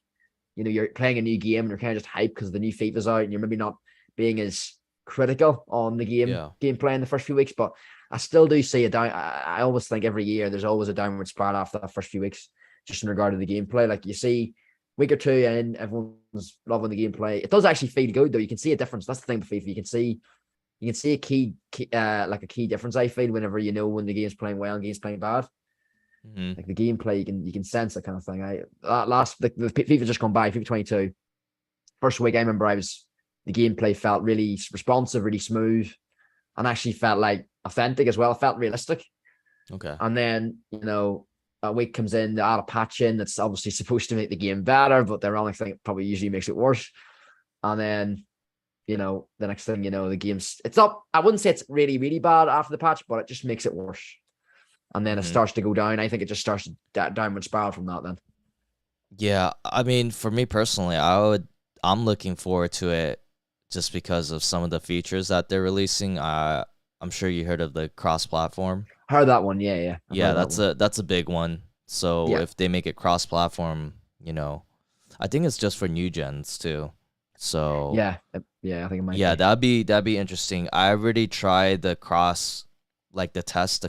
you're playing a new game and you're kind of just hyped because the new FIFA's out and you're maybe not being as critical on the Yeah. gameplay in the first few weeks. But I still do see a down. I always think every year there's always a downward spiral after that first few weeks, just in regard to the gameplay. Like you see, week or two and everyone's loving the gameplay. It does actually feel good though. You can see a difference. That's the thing with FIFA. You can see a like a key difference. I feel whenever when the game's playing well and the game's playing bad. Hmm. Like the gameplay, you can sense that kind of thing. The FIFA just gone by FIFA 22. First week I remember the gameplay felt really responsive, really smooth, and actually felt like authentic as well. It felt realistic. Okay. And then a week comes in, they add a patch in that's obviously supposed to make the game better, but the ironic thing, it probably usually makes it worse. And then the next thing the game's it's not. I wouldn't say it's really really bad after the patch, but it just makes it worse. And then it Mhm. starts to go down. I think it just starts to downward spiral from that. Then Yeah, I mean, for me personally, I'm looking forward to it just because of some of the features that they're releasing. I'm sure you heard of the cross-platform. heard that one. Yeah, yeah, I've Yeah, heard that one. that's a big one. So Yeah, if they make it cross-platform, I think it's just for new gens too. So yeah, yeah. I think it might yeah, be. that'd be interesting. I already tried the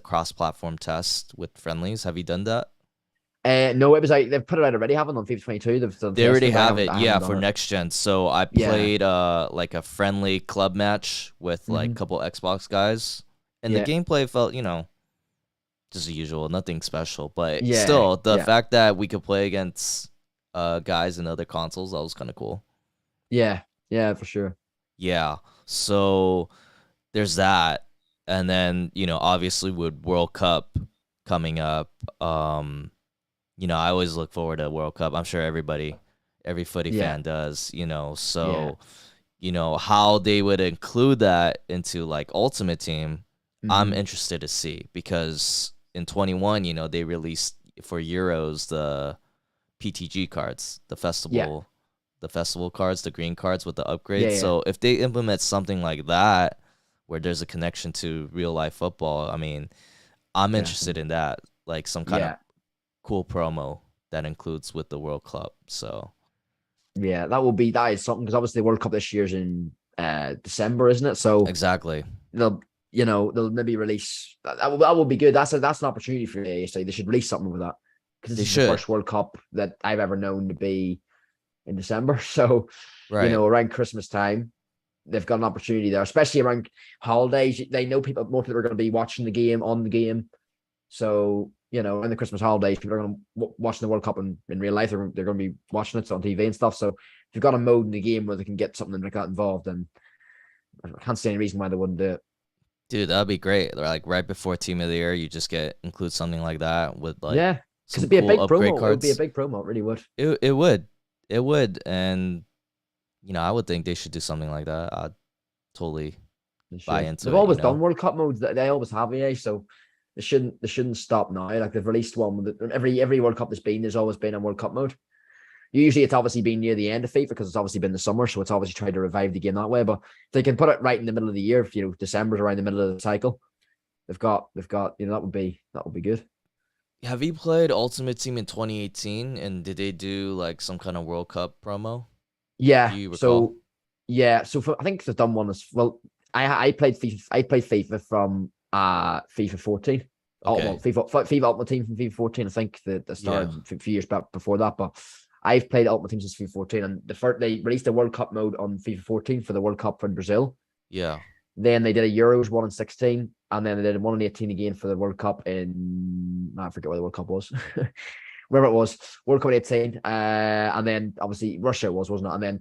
cross-platform test with friendlies. Have you done that? No, it was like they've put it out already. Haven't on FIFA 22. They've done They already testing, but have it, I yeah, haven't for done it. next gen. So I Yeah. played like a friendly club match with like a Hmm. couple Xbox guys, and the Yeah. gameplay felt, just the usual, nothing special. But Yeah. still, the Yeah. fact that we could play against guys in other consoles, that was kind of cool. Yeah. Yeah. For sure. Yeah. So there's that, and then obviously with World Cup coming up, I always look forward to World Cup. I'm sure every footy Yeah. fan does. Yeah. So how they would include that into like Ultimate Team, I'm Hmm. interested to see because in 21, they released for Euros the PTG cards, Yeah. the festival cards, the green cards with the Yeah. upgrades. Yeah. So if they implement something like that where there's a connection to real life football, I mean, I'm interested Definitely. in that, like some kind of Yeah. cool promo that includes with the World Cup. So Yeah. That is something because obviously the World Cup this year's in December, isn't it? So exactly. they'll they'll maybe release that will be good. That's an opportunity for EA. So they should release something with that because They this is the should. first World Cup that I've ever known to be in December. So Right. around Christmas time, they've got an opportunity there, especially around holidays. They know more people are going to be watching the game on the game. So in the Christmas holidays, people are going to watching the World Cup in real life. They're going to be watching it on TV and stuff. So if you've got a mode in the game where they can get something like that involved, then I can't see any reason why they wouldn't do it. Dude, that'd be great. Like right before Team of the Year, you just include something like that with like Yeah, because some it'd be a cool big upgrade promo. It would be a cards. big promo. It really would. It would. It would. And I would think they should do something like that. I'd totally They buy should. into They've it, always done World Cup modes. They always have, yeah. So they shouldn't stop now. Like they've released one with every World Cup there's always been a World Cup mode. Usually it's obviously been near the end of FIFA because it's obviously been the summer, so it's obviously tried to revive the game that way. But if they can put it right in the middle of the year, if December's around the middle of the cycle, they've got that would be good. Have you played Ultimate Team in 2018 and did they do like some kind of World Cup promo? Do Yeah. you recall? So yeah. So I think the dumb one is well, I played FIFA. I played FIFA from FIFA 14. Oh well, Okay. FIFA Ultimate Team from FIFA 14. I think that Yeah. started a few years back before that, but I've played Ultimate Team since FIFA 14, and they released a World Cup mode on FIFA 14 for the World Cup in Brazil. Yeah. Then they did a Euros one in 16, and then they did one in 18 again for the World Cup in I forget where the World Cup was. Wherever it was, World Cup 18, and then obviously Russia wasn't it? And then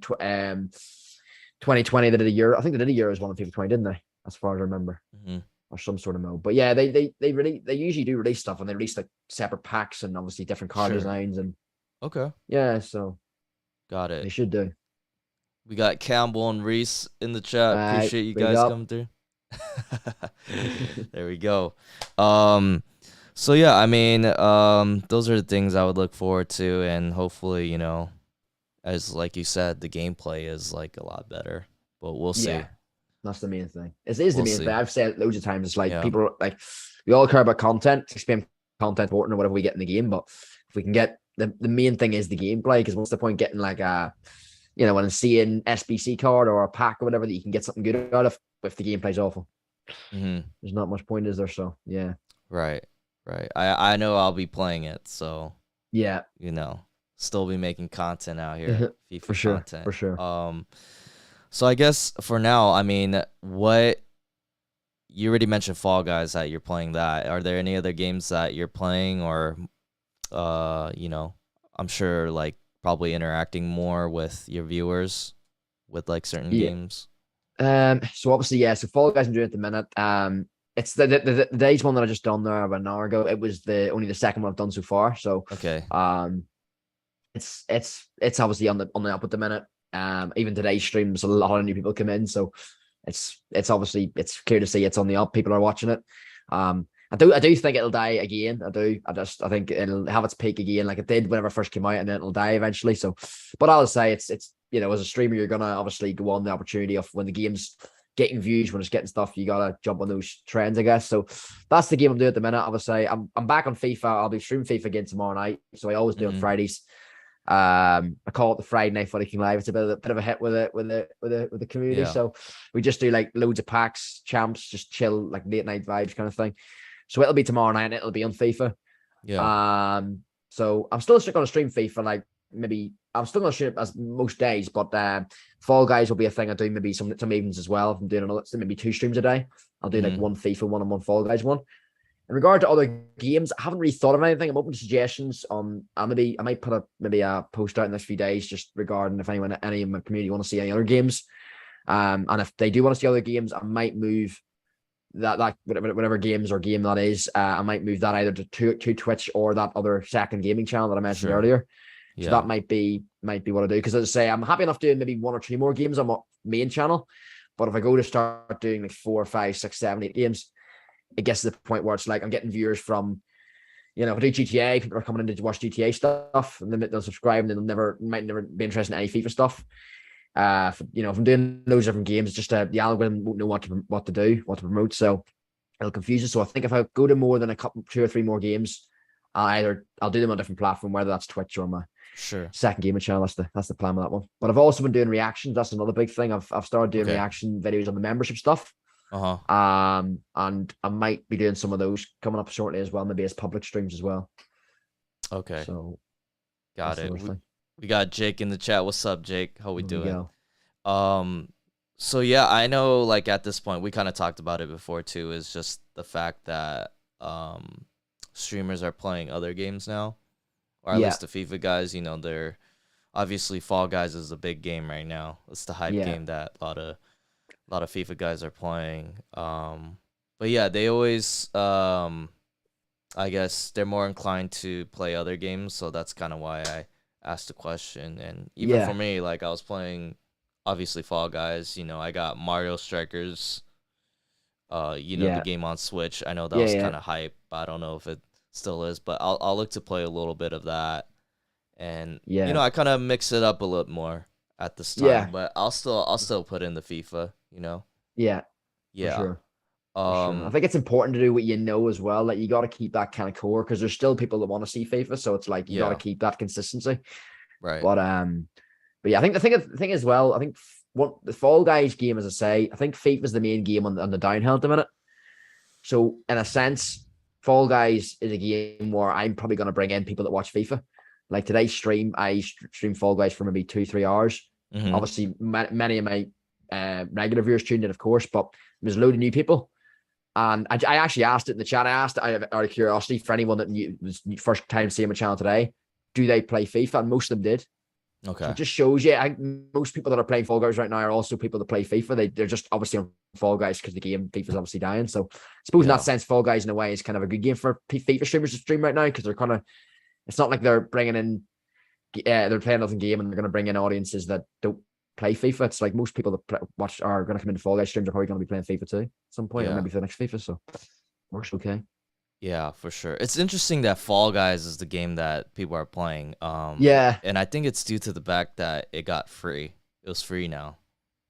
2020 they did a Euro. I think they did a Euros one in FIFA 20, didn't they? As far as I remember, Hmm. or some sort of mode. But yeah, they usually do release stuff, and they release like separate packs and obviously different card Sure. designs, and Okay. yeah, so Got they it. should do. We got Campbell and Reese in the chat. Appreciate you Big guys up. coming through. There we go. Um, so yeah, I mean, those are the things I would look forward to, and hopefully, as like you said, the gameplay is like a lot better. But we'll see. Yeah, that's the main thing. It is the We'll main thing. see. I've said it loads of times. It's like Yeah. people like we all care about content, expand content important or whatever we get in the game. But if we can get the main thing is the gameplay, because what's the point getting like when seeing SBC card or a pack or whatever that you can get something good out of if the gameplay's awful. Hmm. There's not much point, is there? So yeah. Right. Right. I know I'll be playing it, so Yeah. still be making content out here, For FIFA sure. content. For sure. So I guess for now, I mean, what you already mentioned Fall Guys that you're playing that. Are there any other games that you're playing or I'm sure like probably interacting more with your viewers with like certain Yeah. games? So obviously, yeah. So Fall Guys I'm doing at the minute. It's the day's one that I just done there about an hour ago. It was the only the second one I've done so far. So, Okay. it's obviously on the up at the minute. Even today's streams, a lot of new people come in, so it's obviously it's clear to see it's on the up. People are watching it. I do think it'll die again. I think it'll have its peak again, like it did whenever it first came out, and then it'll die eventually. So, but I'll say it's as a streamer, you're gonna obviously go on the opportunity of when the game's getting views, when it's getting stuff, you gotta jump on those trends, I guess. So that's the game I'm doing at the minute. Obviously, I'm back on FIFA. I'll be streaming FIFA again tomorrow night. So I always do on Fridays. I call it the Friday Night Footyking Live. It's a bit of a hit with the community. Yeah. So we just do like loads of packs, champs, just chill, like late night vibes kind of thing. So it'll be tomorrow night and it'll be on FIFA. Yeah. So I'm still going to stream FIFA, like maybe I'm still going to stream it as most days, but Fall Guys will be a thing I do maybe some evenings as well. If I'm doing another, maybe 2 streams a day, I'll do like one FIFA one and one Fall Guys one. In regard to other games, I haven't really thought of anything. I'm open to suggestions. I might put a post out in the next few days just regarding if any of my community want to see any other games. And if they do want to see other games, I might move that whatever games or game that is. I might move that either to Twitch or that other second gaming channel that I mentioned earlier. So that might be what I do. Because as I say, I'm happy enough doing maybe 1 or 2 more games on my main channel. But if I go to start doing like 4, 5, 6, 7, 8 games, it gets to the point where it's like I'm getting viewers from, if I do GTA, people are coming in to watch GTA stuff, and then they'll subscribe, and then might never be interested in any FIFA stuff. If I'm doing those different games, just the algorithm won't know what to do, what to promote, so it'll confuse you. So I think if I go to more than a couple, 2 or 3 more games, I'll do them on a different platform, whether that's Twitch or my second gaming channel. That's the plan with that one. But I've also been doing reactions. That's another big thing. I've started doing reaction videos on the membership stuff. And I might be doing some of those coming up shortly as well, maybe as public streams as well. Okay. So got it. We got Jake in the chat. What's up, Jake? How we doing? So yeah, I know like at this point we kind of talked about it before too, is just the fact that streamers are playing other games now. Or at least the FIFA guys, they're obviously Fall Guys is a big game right now. It's the hype game that a lot of FIFA guys are playing. But yeah, they always, I guess they're more inclined to play other games. So that's kind of why I asked the question. And even for me, like I was playing, obviously Fall Guys, I got Mario Strikers, the game on Switch. I know that was kind of hype. I don't know if it still is, but I'll look to play a little bit of that. And, I kind of mix it up a little more at this time, but I'll still put in the FIFA, Yeah. For sure. I think it's important to do what as well. Like you got to keep that kind of core because there's still people that want to see FIFA, so it's like you got to keep that consistency. Right. But yeah, I think the thing as well. I think what the Fall Guys game, as I say, I think FIFA is the main game on the downhill at the minute. So in a sense, Fall Guys is a game where I'm probably going to bring in people that watch FIFA. Like today's stream, I stream Fall Guys for maybe 2-3 hours. Obviously, many of my regular viewers tuned in, of course, but there's a load of new people. And I actually asked it in the chat. I asked out of curiosity for anyone that was first time seeing my channel today, do they play FIFA? And most of them did. Okay. So it just shows you, most people that are playing Fall Guys right now are also people that play FIFA. They're just obviously on Fall Guys because the game FIFA is obviously dying. So I suppose in that sense, Fall Guys in a way is kind of a good game for FIFA streamers to stream right now because they're kind of, it's not like they're bringing in, they're playing another game and they're going to bring in audiences that don't play FIFA. It's like most people that watch are going to come into Fall Guys streams are probably going to be playing FIFA too at some point, or maybe for the next FIFA. So works okay. Yeah, for sure. It's interesting that Fall Guys is the game that people are playing. And I think it's due to the fact that it got free. It was free now.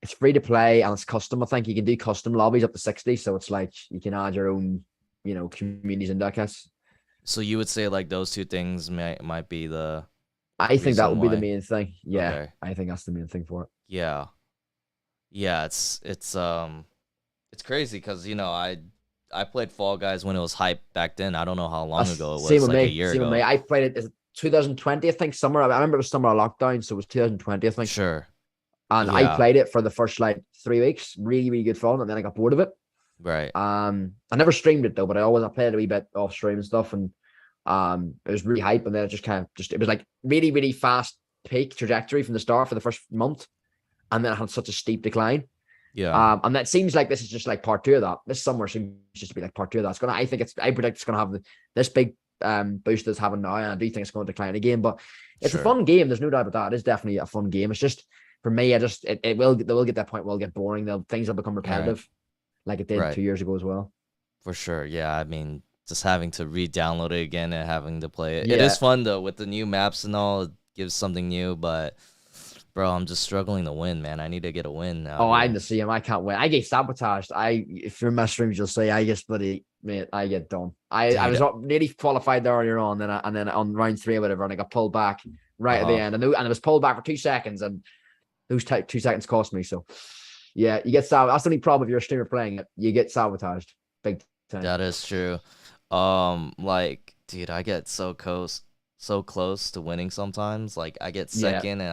It's free to play and it's custom. I think you can do custom lobbies up to 60. So it's like you can add your own, communities in that case. So you would say like those two things might be the. I think that would be the main thing. Yeah, okay. I think that's the main thing for it. Yeah, it's crazy because I played Fall Guys when it was hype back then. I don't know how long ago it was. Same with like me. A year ago. With me. I played it 2020, I think, summer. I remember it was summer of lockdown, so it was 2020, I think. Sure. And I played it for the first like 3 weeks, really, really good fun, and then I got bored of it. Right. I never streamed it though, but I played a wee bit off stream and stuff, and it was really hype, and then it just it was like really, really fast peak trajectory from the start for the first month, and then it had such a steep decline. Yeah. And that seems like this is just like part 2 of that. This summer seems just to be like part 2 of that. I predict it's gonna have this big boost it's having now, and I do think it's going to decline again. But it's a fun game. There's no doubt about that. It is definitely a fun game. It's just for me, it will they will get that point where it'll get boring. Things will become All right. repetitive, like it did Right. 2 years ago as well. For sure. Yeah. I mean, just having to re-download it again and having to play it. It is Yeah. fun though with the new maps and all. It gives something new, but bro, I'm just struggling to win, man. I need to get a win out Oh, I'm here. the same. I can't win. I get sabotaged. If you're in my streams, you'll say I get bloody mate. I get done. I Dude. was up nearly qualified there earlier on, and then on round 3 or whatever, and I got pulled back right at the Uh-huh. end, and it was pulled back for 2 seconds, and those 2 seconds cost me. So yeah, you get sabotaged. That's the only problem if you're a streamer playing it. You get sabotaged big time. That is true. Like, dude, I get so close to winning sometimes. Like I get Yeah, second and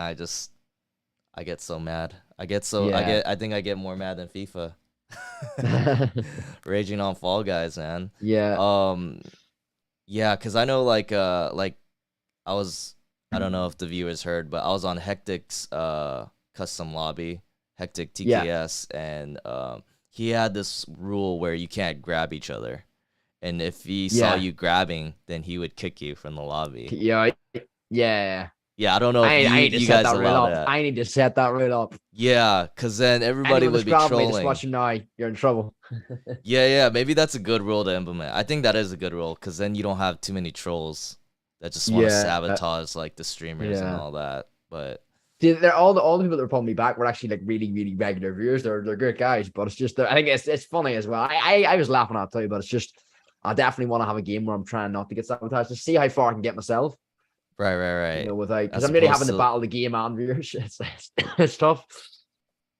I get so mad. yeah, I think I get more mad than FIFA. Raging on Fall Guys, man. yeah, Um yeah, cuz I know like I was I don't know if the viewers heard, but I was on Hectic's custom lobby, Hectic yeah, TKS, and he had this rule where you can't grab each other. And if he saw yeah, you grabbing, then he would kick you from the lobby. yeah, yeah. Yeah, I don't know if I need to you set guys that rule allow up. that. I need to set that rule up. Yeah, cause then everybody Anyone that's would be grabbing me that's trolling. watching now, you're in trouble. Yeah, maybe that's a good rule to implement. I think that is a good rule, cause then you don't have too many trolls that just want to Yeah, sabotage like the streamers and yeah. all that. But See, they're all the people that are pulling me back were actually like really really regular viewers. They're great guys, but it's just I think it's funny as well. I was laughing at it too, but it's just I definitely want to have a game where I'm trying not to get sabotaged to see how far I can get myself. right. Without because As I'm really opposed having to to battle the game and viewers. It's tough.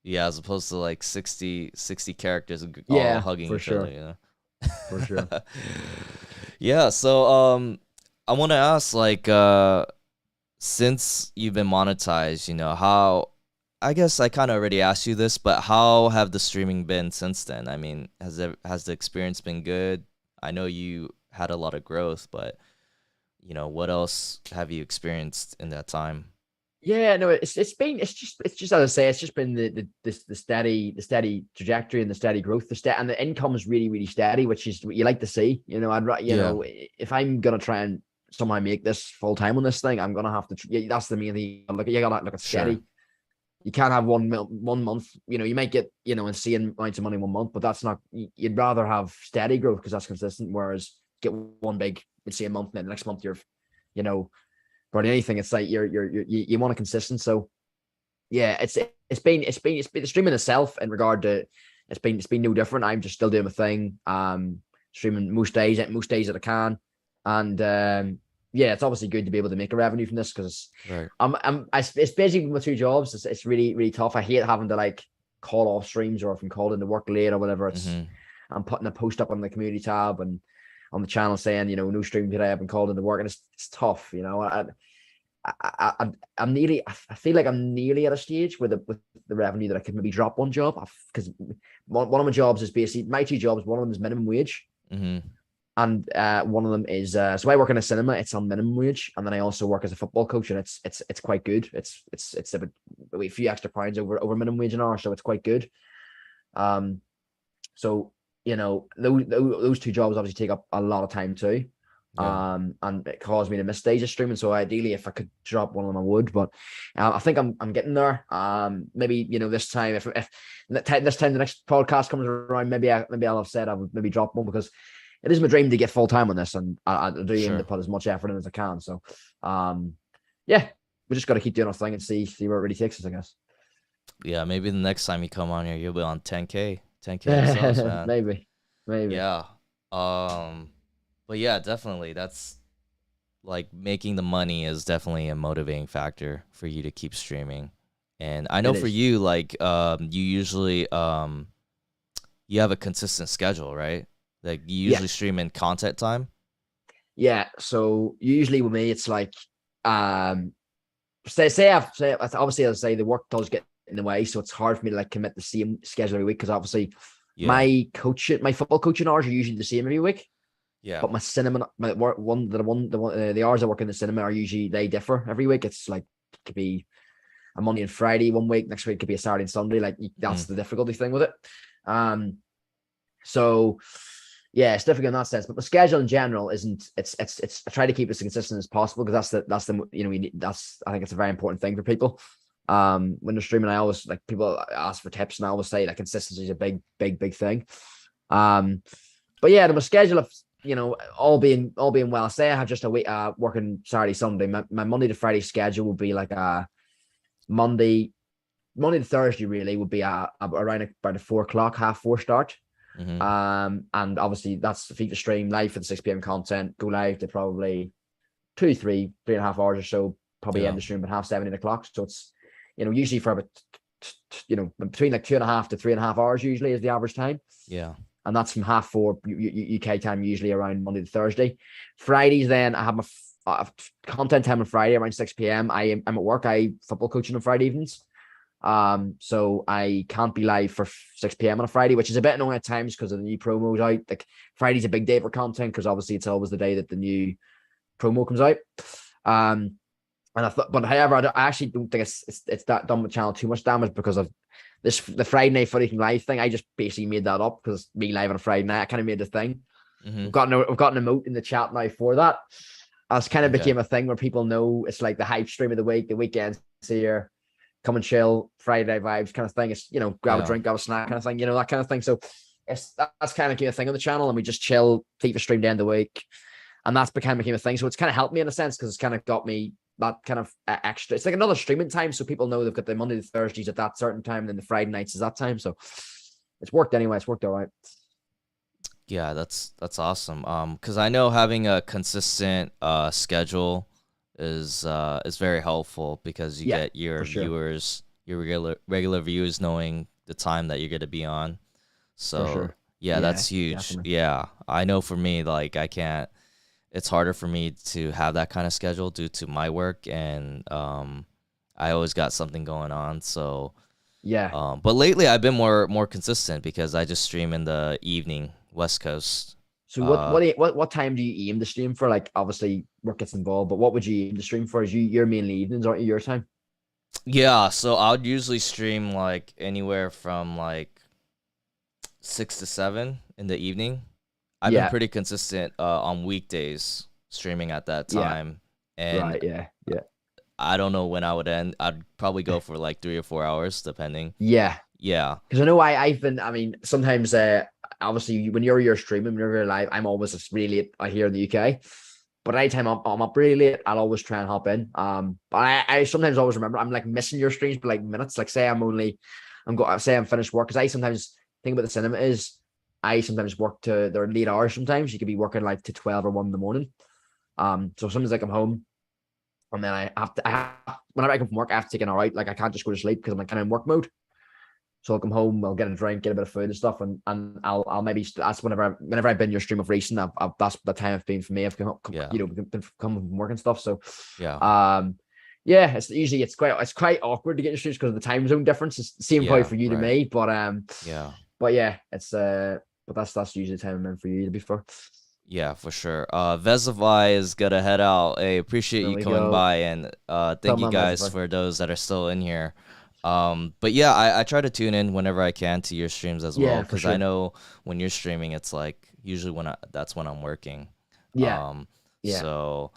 yeah, as opposed to like 60 characters all Yeah, hugging for each other, sure, you know. for sure. Yeah, so I want to ask like since you've been monetized, you know, how I guess I kind of already asked you this, but how have the streaming been since then? I mean, has the experience been good? I know you had a lot of growth, but you know, what else have you experienced in that time? Yeah, no, it's just as I say, it's just been the steady trajectory and the steady growth, and the income is really really steady, which is what you like to see. Yeah, If I'm gonna try and somehow make this full time on this thing, I'm gonna have to. Yeah, that's the main thing. Look, you gotta look at sure. steady. You can't have 1 month. You might get insane amounts of money 1 month, but that's not. You'd rather have steady growth because that's consistent. Whereas get one big insane month, and then the next month you're, you know but anything, it's like you want a consistent. So yeah, it's been the streaming itself in regard to it's been no different. I'm just still doing my thing. Streaming most days that I can, and yeah, it's obviously good to be able to make a revenue from this because Right. it's basically my 2 jobs. It's really really tough. I hate having to like call off streams or if I'm called into work late or whatever. Mhm. I'm putting a post up on the community tab and on the channel saying, no stream today. I've been called into work, and it's tough. I'm nearly. I feel like I'm nearly at a stage with the revenue that I could maybe drop one job because one of my jobs is basically my 2 jobs. One of them is minimum wage, Mhm. and one of them is so I work in a cinema. It's on minimum wage, and then I also work as a football coach, and it's quite good. It's a few extra pounds over minimum wage an hour, so it's quite good. So those 2 jobs obviously take up a lot of time too. Yeah. And it caused me to miss days of streaming. So ideally, if I could drop one of them, I would. But I think I'm getting there. Maybe this time, if this time the next podcast comes around, maybe I'll have said I would maybe drop one because it is my dream to get full time on this, and I do aim to Sure. put as much effort in as I can. So, yeah, we just got to keep doing our thing and see where it really takes us, I guess. Yeah, maybe the next time you come on here, you'll be on 10K subs, man. maybe. Yeah. But yeah, definitely. That's like making the money is definitely a motivating factor for you to keep streaming. And I know It for is. you, like, you usually you have a consistent schedule, right? Like you Yeah, usually stream in content time. yeah. So usually with me, it's like say obviously as I say the work does get in the way, so it's hard for me to like commit the same schedule every week because obviously Yeah. my football coaching hours are usually the same every week. Yeah. But my cinema, the hours I work in the cinema are usually they differ every week. It's like it could be a Monday and Friday one week, next week it could be a Saturday and Sunday. Like Hmm. that's the difficulty thing with it. So yeah, it's difficult in that sense. But the schedule in general isn't. It's. I try to keep it as consistent as possible because that's the I think it's a very important thing for people. When they're streaming, I always like people ask for tips, and I always say that consistency is a big thing. Um, but yeah, the schedule of all being well. Say I have just a week working Saturday, Sunday. My Monday to Friday schedule would be like a Monday to Thursday really would be around about a 4 o'clock, half four start. Mm-hmm. And obviously that's the FIFA stream live for the 6 p.m. content. Go live to probably 3.5 hours or so. Probably Yeah. end the stream at half 7, 8 o'clock. So it's usually for about between like 2.5 to 3.5 hours usually is the average time. Yeah. And that's from half four UK time, usually around Monday to Thursday. Fridays, then I have my content time on Friday around 6 p.m. I'm at work. I football coaching on Friday evenings. So I can't be live for 6 p.m. on a Friday, which is a bit annoying at times because of the new promos out. Like Friday's a big day for content because obviously it's always the day that the new promo comes out. And I thought, but however, I actually don't think it's that done with channel too much damage because of the Friday night Footyking live thing. I just basically made that up because me live on a Friday night, I kind of made the thing. Mm-hmm. I've got an emote in the chat now for that. It's kind of became a thing where people know it's like the hype stream of the week, the weekends here, come and chill, Friday night vibes kind of thing. It's grab a drink, grab a snack kind of thing, that kind of thing. So that's kind of became a thing on the channel, and we just chill, FIFA stream the end of the week, and that's became a thing. So it's kind of helped me in a sense because it's kind of got me that kind of extra. It's like another streaming time, so people know they've got the Monday to Thursdays at that certain time, and then the Friday nights is that time. So it's worked anyway. It's worked all right. Yeah, that's awesome. Because I know having a consistent schedule is very helpful because you get your viewers, your regular viewers knowing the time that you're gonna be on. So that's huge. Definitely. Yeah, I know for me, like I can't. It's harder for me to have that kind of schedule due to my work, and I always got something going on. So but lately I've been more consistent because I just stream in the evening, West Coast. So what time do you aim to stream for? Like obviously work gets involved, but what would you aim to stream for? Is you're mainly evenings, aren't you? Your time? Yeah, so I would usually stream like anywhere from like 6 to 7 in the evening. I've been pretty consistent on weekdays streaming at that time. And I don't know when I would end. I'd probably go for like 3 or 4 hours, depending. Yeah. Because I know I mean, sometimes obviously when you're streaming, when you're live, I'm always really late here in the UK. But anytime I'm up really late, I'll always try and hop in. But I sometimes always remember I'm like missing your streams by like minutes. Like say I'm finished work, because I sometimes think about the cinema is I sometimes work to their late hours. Sometimes you could be working like to 12 or 1 in the morning. So sometimes like I'm home, and then whenever I come from work, I have to take an hour out. Like I can't just go to sleep because I'm like kind of in work mode. So I'll come home, I'll get a drink, get a bit of food and stuff, and I'll maybe that's whenever I've been your stream of recent. That's the time it's been for me. I've come been from work and stuff. So it's usually it's quite awkward to get your streams because of the time zone difference. It's the same probably for you to me, but that's usually the time I'm in for you to be for. Yeah, for sure. Vesavai is gonna head out. I appreciate you coming by, and thank you guys for those that are still in here. But yeah, I try to tune in whenever I can to your streams as well, because I know when you're streaming, it's like usually that's when I'm working. So,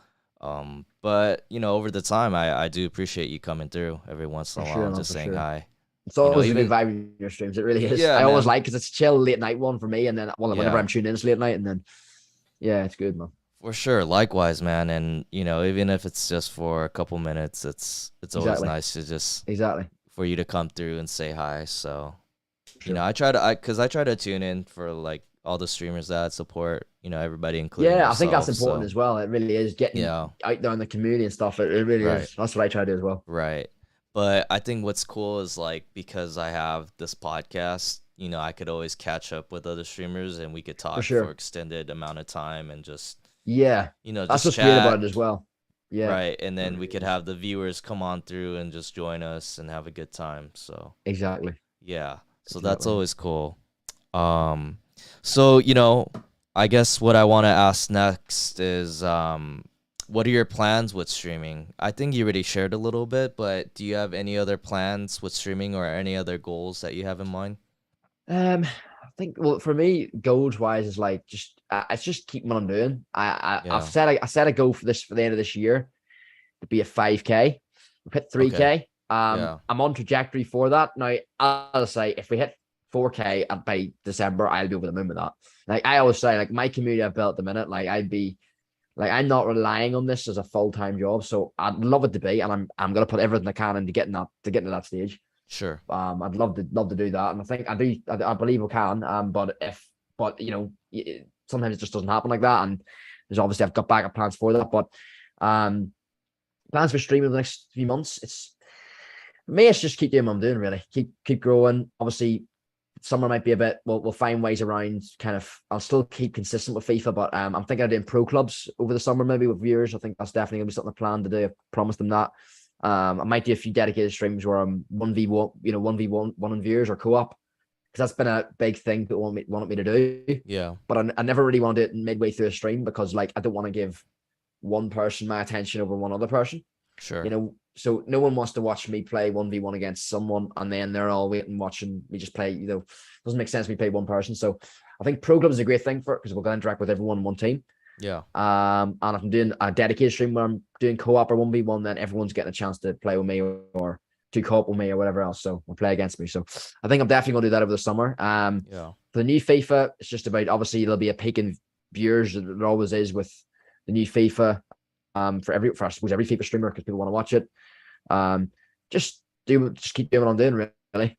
but over the time, I do appreciate you coming through every once in a while and just saying hi. It's always a good vibe in your streams. It really is. I always like because it's a chill late night one for me, and then whenever I'm tuning in, it's late night, and then it's good, man. For sure. Likewise, man. And even if it's just for a couple minutes, it's always nice to just for you to come through and say hi. So, I try to tune in for like all the streamers that I support, everybody including yourself, I think that's important as well. It really is getting out there in the community and stuff. It really is. That's what I try to do as well. Right. But I think what's cool is like, because I have this podcast, I could always catch up with other streamers and we could talk for extended amount of time and just, that's what's great about it as well. Yeah. Right. And then we could have the viewers come on through and just join us and have a good time. So exactly. Yeah. So that's always cool. So, I guess what I want to ask next is, what are your plans with streaming? I think you already shared a little bit, but do you have any other plans with streaming or any other goals that you have in mind? I think, well, for me, goals wise is like it's just keeping what I'm doing. I set a goal for the end of this year to be a 5K. We hit 3K. Yeah. I'm on trajectory for that. Now, I'll say if we hit 4K by December, I'll be over the moon with that. Like I always say, like my community I've built at the minute, like I'd be like I'm not relying on this as a full-time job. So I'd love it to be, and I'm gonna put everything I can into getting that to getting to that stage. Sure. I'd love to do that, and I think I do. I believe we can. But sometimes it just doesn't happen like that, and there's obviously I've got backup plans for that. But um, plans for streaming the next few months. It's just keep doing what I'm doing, really. Keep growing. Obviously, summer might be a bit. We'll find ways around. Kind of, I'll still keep consistent with FIFA, but I'm thinking of doing pro clubs over the summer, maybe with viewers. I think that's definitely gonna be something I plan to do. I promised them that. I might do a few dedicated streams where I'm 1v1, 1v1, one on viewers or co-op, because that's been a big thing that wanted me to do. Yeah. But I never really want to do it midway through a stream because like I don't want to give one person my attention over one other person. Sure. So no one wants to watch me play 1v1 against someone and then they're all waiting watching me just play. Doesn't make sense me play one person. So I think pro club is a great thing for it because we're going to interact with everyone in one team. Yeah. And if I'm doing a dedicated stream where I'm doing co-op or 1v1, then everyone's getting a chance to play with me or do co-op with me or whatever else. So we'll play against me. So I think I'm definitely going to do that over the summer. Yeah. For the new FIFA, it's just about, obviously there'll be a peak in viewers. There always is with the new FIFA. For I suppose every FIFA streamer because people want to watch it. Just keep doing what I'm doing, really.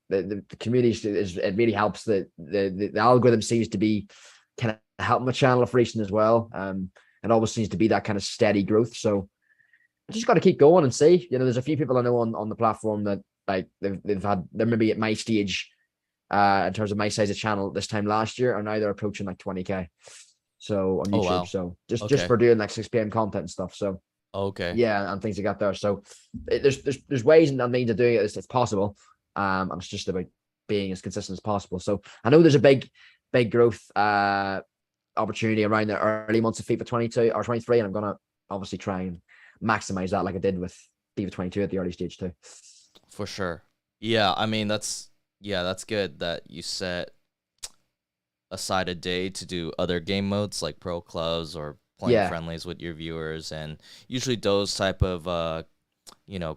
The community it really helps. The algorithm seems to be kind of helping my channel for recent as well. It always seems to be that kind of steady growth. So I just got to keep going and see. There's a few people I know on the platform that like they're maybe at my stage in terms of my size of channel this time last year, and now they're approaching like 20K. So on YouTube, wow. So just for doing like 6 p.m. content and stuff. So Okay. yeah, and things like that there. So there's ways and means of doing it. It's possible. And it's just about being as consistent as possible. So I know there's a big growth opportunity around the early months of FIFA 22 or 23, and I'm gonna obviously try and maximize that like I did with FIFA 22 at the early stage too. For sure. Yeah, I mean that's good that you set aside a day to do other game modes like pro clubs or playing friendlies with your viewers, and usually those type of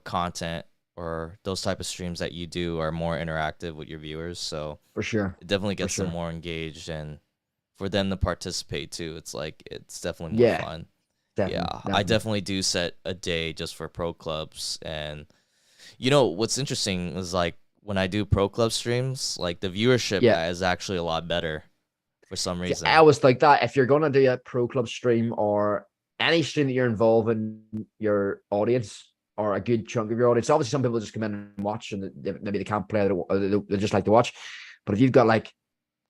content or those type of streams that you do are more interactive with your viewers, so for sure it definitely gets them more engaged, and for them to participate too, it's definitely more fun. Definitely. I definitely do set a day just for pro clubs, and what's interesting is like when I do pro club streams, like the viewership is actually a lot better for some reason. I always like that. If you're gonna do a pro club stream or any stream that you're involving your audience or a good chunk of your audience, obviously some people just come in and watch and maybe they can't play or they just like to watch. But if you've got like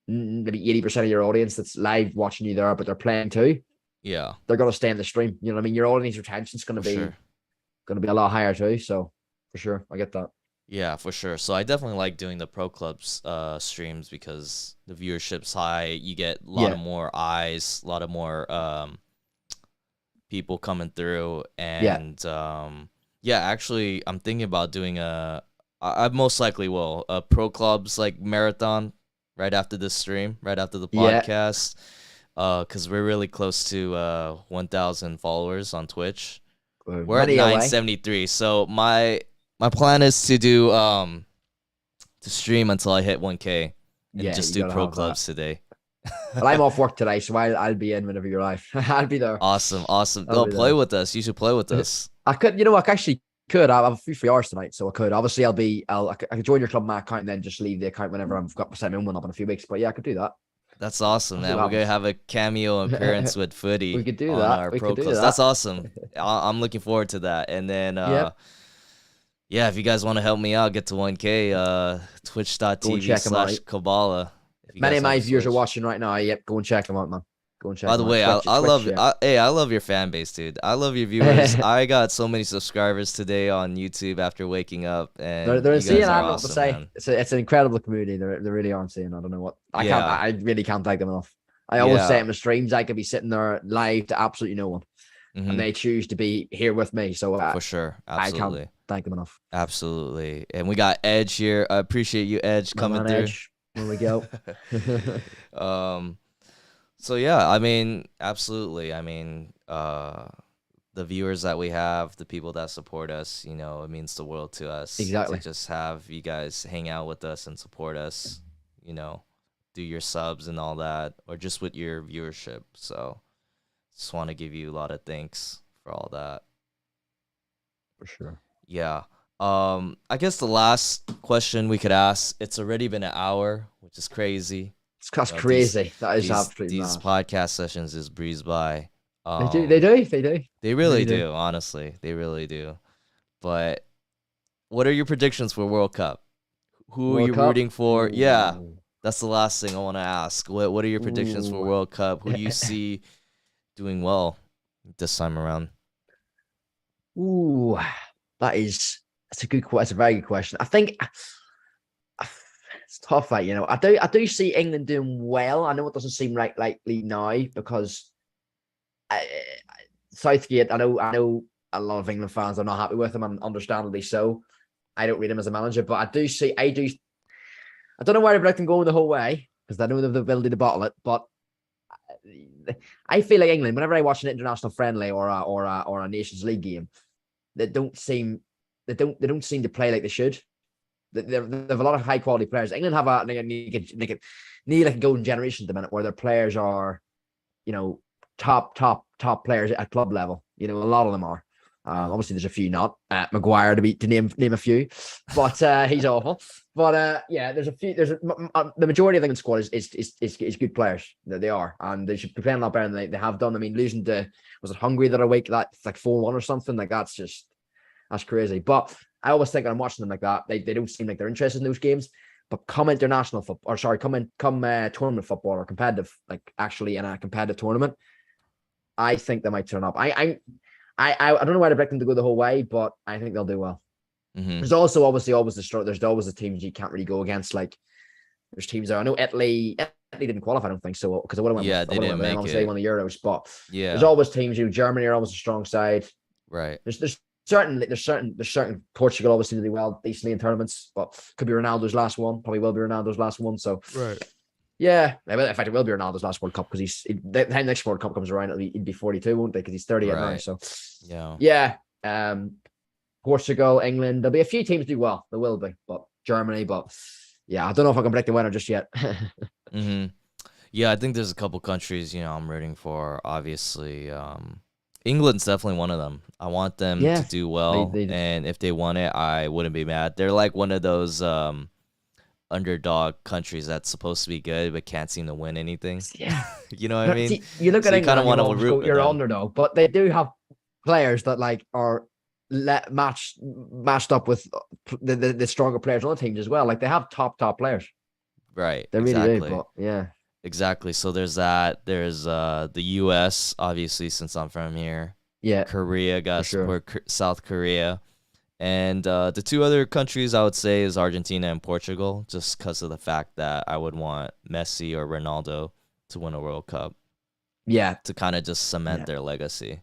maybe 80% of your audience that's live watching you there, but they're playing too, they're gonna stay in the stream. You know what I mean? Your audience retention is gonna be a lot higher too. So for sure, I get that. Yeah, for sure. So I definitely like doing the pro clubs streams because the viewership's high. You get a lot of more eyes, a lot of more people coming through, and actually, I'm thinking about doing I most likely will a pro clubs like marathon right after this stream, right after the podcast, because we're really close to 1,000 followers on Twitch. We're at 973, so my plan is to do to stream until I hit 1K and just do pro clubs today. Well, I'm off work today, so I'll be in whenever you're live. I'll be there. Awesome. Play with us. You should play with us. I could, I actually could. I have a few free hours tonight, so I could. Obviously, I could join your club my account and then just leave the account whenever I've got my own one up in a few weeks. But yeah, I could do that. That's awesome, man. We're gonna have a cameo appearance with Footy. We could do that. Our pro clubs. That's awesome. I'm looking forward to that. And then if you guys want to help me out, get to 1K, twitch.tv/Koballa. Many of my viewers are watching right now. Yep, go and check them out, man. Go and check them out. By the way, I love it. I love your fan base, dude. I love your viewers. I got so many subscribers today on YouTube after waking up, and they're insane. I have awesome, to say, man. It's an incredible community. They really are insane. I don't know what I really can't thank them enough. I always say in the streams, I could be sitting there live to absolutely no one, and they choose to be here with me. So for sure, absolutely. I can't thank them enough. Absolutely. And we got Edge here. I appreciate you, Edge, coming through. Edge. There we go. So yeah, I mean, absolutely. I mean, the viewers that we have, the people that support us, it means the world to us to Exactly. just have you guys hang out with us and support us, you know, do your subs and all that, or just with your viewership. So just want to give you a lot of thanks for all that. For sure. Yeah. I guess the last question we could ask, it's already been an hour, which is crazy. That's You know, these crazy. That is absolutely these mad. podcast sessions just breeze by. They do. They do. They do. They really do, honestly. They really do. But what are your predictions for World Cup? Who are World you Cup. rooting for? Yeah, Ooh. that's the last thing I want to ask. What are your predictions for Ooh. World Cup? Who do you see doing well this time around? Ooh, that's a good question. That's a very good question. I think it's tough, like, I do see England doing well. I know it doesn't seem right likely now because Southgate. I know a lot of England fans are not happy with him, and understandably so. I don't read him as a manager, but I don't know where I predict him going the whole way because I know they have the ability to bottle it, but I feel like England, whenever I watch an international friendly or a Nations League game, they don't seem to play like they should. They have a lot of high quality players. England have need like a golden generation at the minute where their players are, top players at club level. A lot of them are. Obviously, there's a few not. Maguire to name a few, but he's awful. But yeah, there's a few. The majority of the England squad is good players. They are, and they should be playing a lot better than they have done. I mean, losing to was it Hungary the other week? That's like 4-1 or something. Like that's crazy. But I always think when I'm watching them like that, they don't seem like they're interested in those games. But come international football, or sorry, come tournament football or competitive, like actually in a competitive tournament, I think they might turn up. I don't know why to predict them to go the whole way, but I think they'll do well. Mm-hmm. There's also obviously always there's always the teams you can't really go against. Like there's teams there. I know Italy didn't qualify. I don't think so because I would have went. Yeah, with, they didn't make obviously it. they won the Euros, but Yeah, there's always teams. Germany are always a strong side. right. There's certain Portugal always seem to do well decently in tournaments, but could be Ronaldo's last one. Probably will be Ronaldo's last one. So Right. yeah, in fact, it will be Ronaldo's last World Cup because the time next World Cup comes around, he'd be 42, won't they? Because he's 38 now. Right. So Yeah. Portugal, England. There'll be a few teams do well. There will be, but Germany. But yeah, I don't know if I can predict the winner just yet. Mm-hmm. Yeah, I think there's a couple countries, I'm rooting for. Obviously, England's definitely one of them. I want them to do well, and if they won it, I wouldn't be mad. They're like one of those underdog countries that's supposed to be good but can't seem to win anything. Yeah, you know what I mean? You look at England, kind of want to root for you're them. underdog, but they do have players that like are matched up with the stronger players on the teams as well. Like they have top players. Right. They really do. But yeah. Exactly. So there's that. There's the U.S. obviously since I'm from here. Yeah. Korea got to support South Korea. And the two other countries I would say is Argentina and Portugal, just because of the fact that I would want Messi or Ronaldo to win a World Cup. Yeah. To kind of just cement their legacy,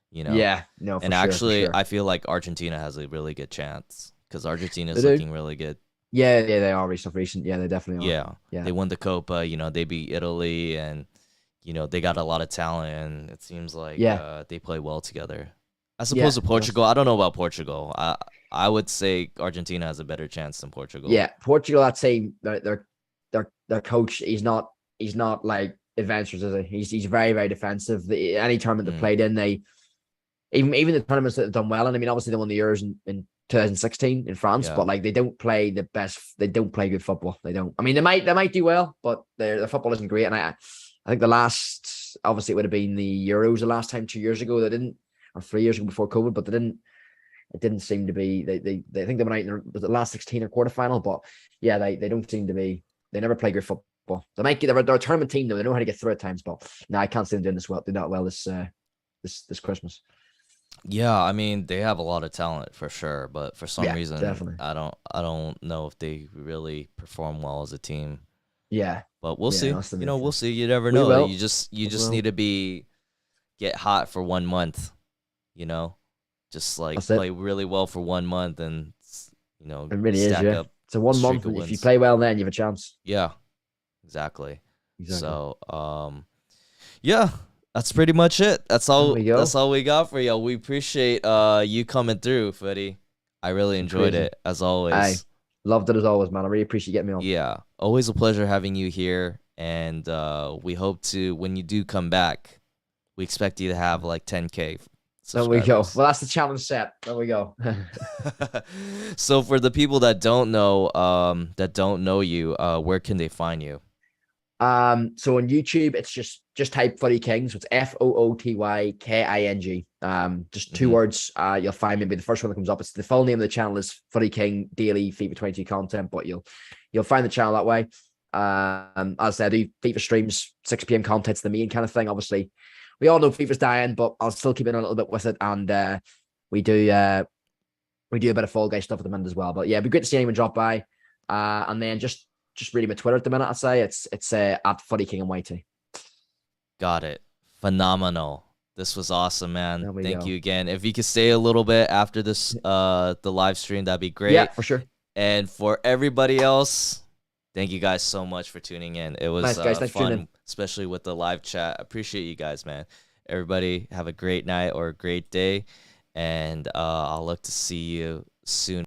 Yeah. No, and actually, I feel like Argentina has a really good chance because Argentina is looking really good. Yeah, they are recent. Yeah, they definitely are. Yeah. They won the Copa, they beat Italy and, they got a lot of talent and it seems like they play well together. As opposed to Portugal, I don't know about Portugal. I would say Argentina has a better chance than Portugal. Yeah, Portugal, I'd say their coach, he's not like adventurous, is he? He's very, very defensive. Any tournament they played in, they even the tournaments that have done well, and I mean obviously they won the Euros in 2016 in France, but like they don't play the best. They don't play good football. They don't. I mean, they might do well, but their football isn't great. And I think the last, obviously, it would have been the Euros the last time 2 years ago. They didn't, or 3 years ago before COVID, but they didn't. It didn't seem to be. They think they went out in the last 16 or quarterfinal, but yeah, they don't seem to be. They never play good football. They might get. They're a tournament team though. They know how to get through at times, but no, I can't see them doing this well. Do that well this Christmas. Yeah, I mean they have a lot of talent for sure, but for some reason, definitely. I don't know if they really perform well as a team. Yeah, but we'll see. We'll see. You never know. You just need to get hot for 1 month. Just like play really well for 1 month, and it really stack is. Up so 1 month, if you play well, then you have a chance. Yeah, exactly. So yeah. That's pretty much it. That's There all. we go. That's all we got for you. We appreciate you coming through, Footy. I really enjoyed Crazy. it as Hey, always. loved it as always, man. I really appreciate you getting me on. Yeah, always a pleasure having you here. And we hope to, when you do come back, we expect you to have like 10K There we go. subscribers. Well, that's the challenge set. There we go. So for the people that don't know you, where can they find you? So on YouTube, it's just type Footyking. So it's Footyking. Just two Hmm. words. You'll find me. Be the first one that comes up. It's the full name of the channel is Footyking Daily FIFA 22 content, but you'll find the channel that way. As I said, I do FIFA streams, 6 p.m. content's the main kind of thing. Obviously, we all know FIFA's dying, but I'll still keep it on a little bit with it. And we do a bit of Fall Guys stuff at the minute as well. But yeah, it'd be great to see anyone drop by. And then just reading my Twitter at the minute, I'd say it's at Footyking and YT. Got it. Phenomenal. This was awesome, man. Thank Go. you again. If you could stay a little bit after this, the live stream, that'd be great. Yeah, for sure. And for everybody else, thank you guys so much for tuning in. It was Nice, guys. Thanks for tuning fun, in. especially with the live chat. Appreciate you guys, man. Everybody have a great night or a great day. And I'll look to see you soon.